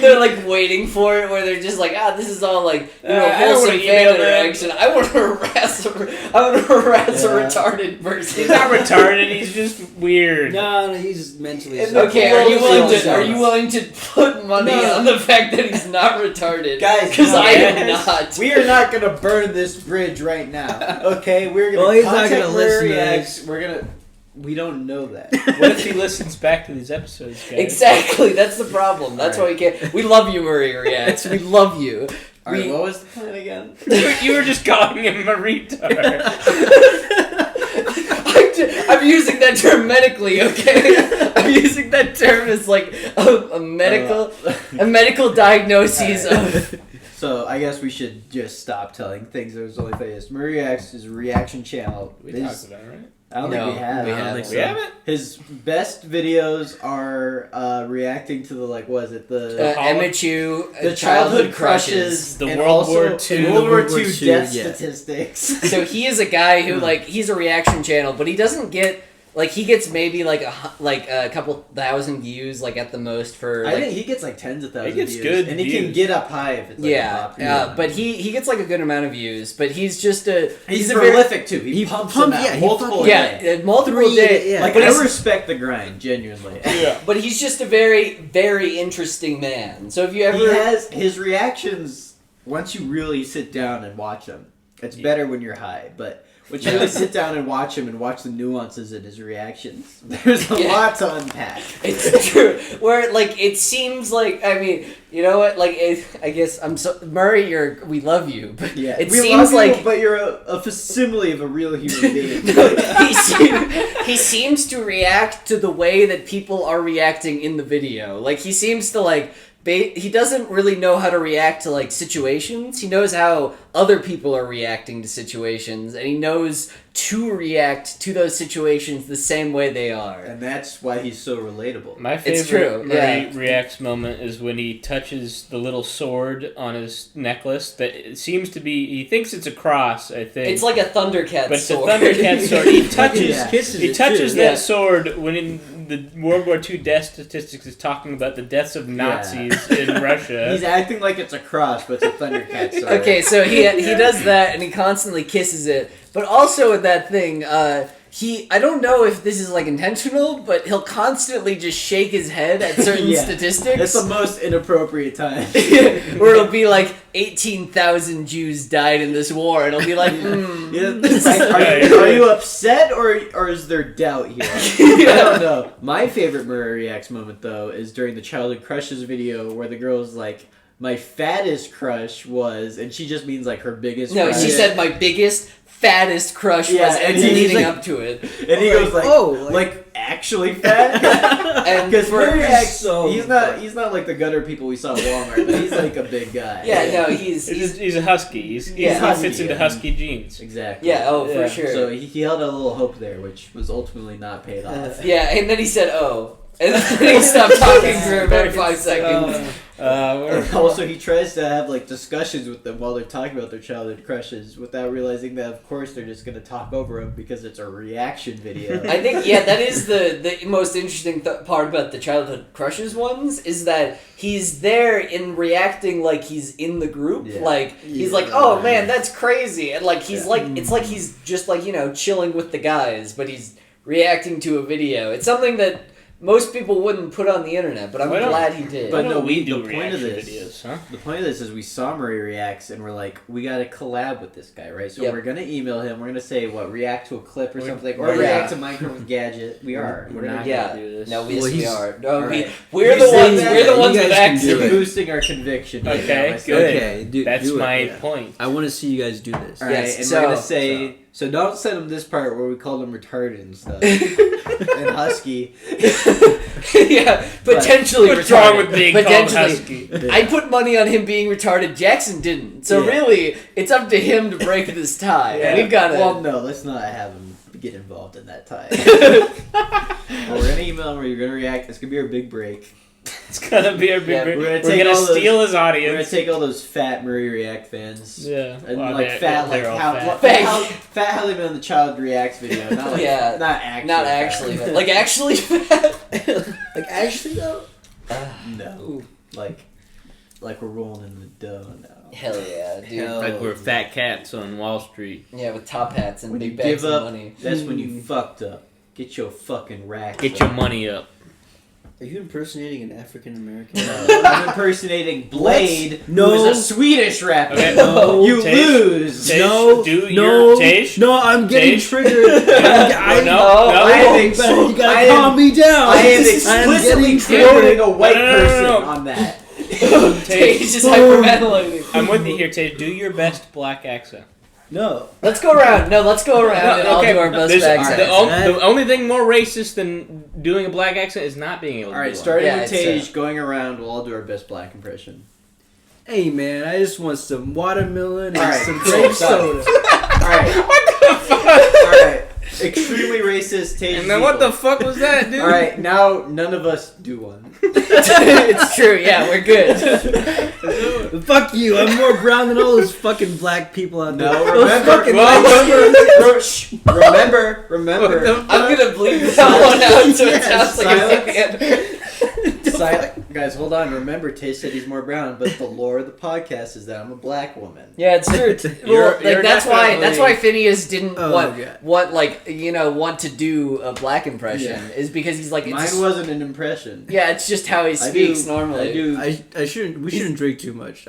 they're like waiting for it, where they're just like, this is all like I don't wholesome wanna fan email them. interaction. I want to harass a Yeah. retarded person. He's not retarded. He's just weird. No, he's mentally. And sick. Okay, are you willing to Jealous. put money No. on the fact that he's not retarded? Guys, because no, I am yes. not. We are not gonna burn this bridge right now. Okay, we're gonna Well, he's not contact gonna Murray listen to Reacts. this. We're gonna We don't know that. What if he listens back to these episodes, guys? Exactly, that's the problem. That's why we can't. We love you, Murray Reacts. We love you. Alright, what was the plan again? You were just calling him a retard. I'm using that term medically, okay? I'm using that term as like a medical diagnosis of. So I guess we should just stop telling things that was only famous. Murray Reacts is a reaction channel. We talked about it, right? I don't think we have. We haven't. We haven't? His best videos are reacting to the Emirichu, the childhood crushes, the and World War also II. World War II II, death yeah. statistics. So he is a guy who he's a reaction channel, but he doesn't get he gets maybe a couple thousand views at the most for. I think he gets tens of thousands. He gets views, good and he views. can get up high if it's but he gets a good amount of views, but he's just he's a prolific too. He pumps pumps them them out out. multiple a day. multiple 3 days. yeah. Like but I respect the grind genuinely. Yeah. But he's just a very, very interesting man. So if you ever He has his reactions. Once you really sit down and watch them, it's better when you're high, but. When you really sit down and watch him and watch the nuances in his reactions, there's a lot to unpack. It's true. Where it seems you know what? I guess Murray. We love you, but it we seems love you, but you're a facsimile of a real human being. he seems to react to the way that people are reacting in the video. He seems to he doesn't really know how to react to situations. He knows how other people are reacting to situations, and he knows to react to those situations the same way they are. And that's why he's so relatable. My It's true, favorite Murray yeah. Reacts moment is when he touches the little sword on his necklace that it seems to be, he thinks it's a cross, I think. It's like a Thundercat but it's a sword. Thundercat sword. He touches, Yeah. he touches that Yeah. sword when in the World War II death statistics is talking about the deaths of Nazis in Russia. He's acting like it's a cross, but it's a Thundercat sword. Okay, so he does that, and he constantly kisses it. But also with that thing, I don't know if this is intentional, but he'll constantly just shake his head at certain statistics. It's the most inappropriate time. Where it'll be 18,000 Jews died in this war, and it'll be Are you upset or is there doubt here? I don't know. My favorite Murray Reacts moment though is during the childhood crushes video where the girl's like, my fattest crush was, and she just means her biggest. No, crush. she said my biggest, fattest crush was, and he's leading up to it. And he goes actually fat? And because Murray Reacts, so he's not the gutter people we saw at Walmart, but he's a big guy. Yeah, no, he's He's a husky. He husky, fits into husky jeans. Exactly. yeah, for sure. So he held a little hope there, which was ultimately not paid off. Yeah, and then he said, "Oh," and then he stopped talking for about 5 seconds. And also, he tries to have discussions with them while they're talking about their childhood crushes, without realizing that, of course, they're just going to talk over him because it's a reaction video. I think that is the most interesting part about the childhood crushes ones is that he's there in reacting like he's in the group, he's oh man, that's crazy, and he's it's like he's just chilling with the guys, but he's reacting to a video. It's something that most people wouldn't put on the internet, but I'm glad he did. But no, we do the point of this videos, huh? The point of this is we saw Murray Reacts and we're like, we got to collab with this guy, right? So Yep. we're gonna email him. We're gonna say react to a clip or something, or we're react to Minecraft Gadget. We are. We're not yeah, gonna do this. no, Well, we he's- are. No, right. we're You the say ones. that, We're the you ones guys with can access. do it. boosting our conviction. right Okay, now by saying- good. Okay, That's do my it. point. I want to see you guys do this. All right, Yes, and so- we're gonna say so. Don't send him this part where we called him retarded and stuff, and husky. Yeah, potentially What's retarded. wrong with being called Potentially. husky? I put money on him being retarded. Jackson didn't. So Yeah. really, it's up to him to break this tie. Yeah. We've got to. Well, no, let's not have him get involved in that tie. Well, we're gonna email him. We're gonna react. It's gonna be our big break. It's gonna be our big. Yeah, break. we're gonna We're take gonna all those- steal his We're gonna audience. take all those fat Murray React fans. Yeah, And well, fat, they're all how fat. fat how they been in the child reacts video, not Yeah, not actually, not actually, but actually fat. Actually though. no, like we're rolling in the dough now. Hell yeah, dude. Hell. Like we're fat cats on Wall Street. Yeah, with top hats and When you big bags give of up, money. that's when you fucked up. Get your fucking rack. Get your money up. Are you impersonating an African American? No, I'm impersonating Blade, No. who is a Swedish rapper. Okay. No. You Tage, lose. Tage, No, do no, your Tage. no, I'm getting Tage. triggered. No, I am You gotta calm me down. I am I'm explicitly getting quoting a white No. person on that. Tage is hyperventilating. I'm with you here, Tage. Do your best black accent. No. Let's go around. No, let's go around and I'll do our best There's- accents. The only thing more racist than doing a black accent is not being able to All right, do starting Yeah, with it's, Tage, going around, we'll all do our best black impression. Hey man, I just want some watermelon and Alright, some cool, grape done. soda. Alright. What the fuck? Alright. Extremely racist Tage. And then what the fuck was that, dude? Alright, now none of us do one. It's true. Yeah, we're good. Fuck you! I'm more brown than all those fucking black people out there. No, Those remember, fucking remember. I'm gonna bleep that one out so it sounds like Silence. a Silent. Guys, hold on. Remember, Tage said he's more brown, but the lore of the podcast is that I'm a black woman. Yeah, it's true. You're That's why definitely- Phineas didn't Oh, God. want to do a black impression is because he's like, it's Mine just- wasn't an impression. yeah, it's just how he speaks normally. I do. I shouldn't. We shouldn't drink too much.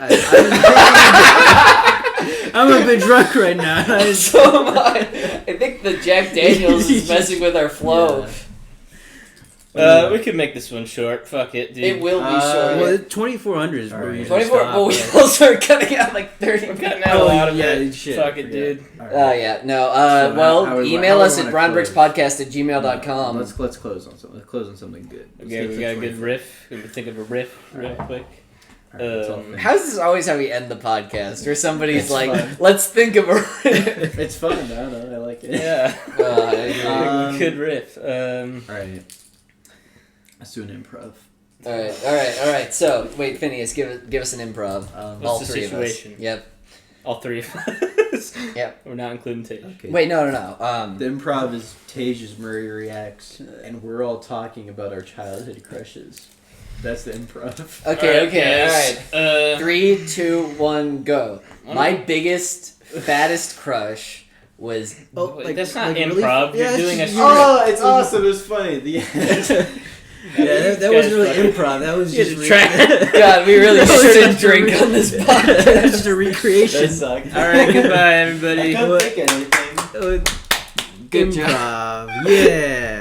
I'm a bit drunk right now. So am I. I think the Jack Daniels is messing with our flow. We could make this one short. Fuck it, dude. It will be short. Well, 2400 is where we Alright. 24. Well, we'll start cutting out like 30 We're cutting minutes. out a lot of yeah, it. shit, Fuck it, dude. Oh, yeah. No. So Well, how would- email how us would at I wanna brownbrickspodcast@gmail.com. Let's close on something. Let's close on something good. Okay, we got a good riff. Can we think of a riff real quick? That's all finished. How's this always how we end the podcast? Where somebody's It's like, fun. let's think of a It's fun. I don't know. I like it. Yeah. I agree. Good riff. Alright. Let's do an improv. All right. So, wait, Phineas, give us an improv. All What's the three situation? of us. Yep. All three of us. Yep. We're not including Tage. Okay. Wait, no. The improv is Tage's Murray reacts, and we're all talking about our childhood crushes. That's the improv. Okay. All right. All right. 3, 2, 1, go. My biggest, fattest crush was. Oh, That's not really- improv. yeah, You're doing a Oh, it's awesome. It was funny. The end. Yeah, that wasn't really improv. That was just God, we really shouldn't drink on this That podcast. was just a recreation. sucked. All right, goodbye, I everybody. couldn't think of anything. Good job. Yeah.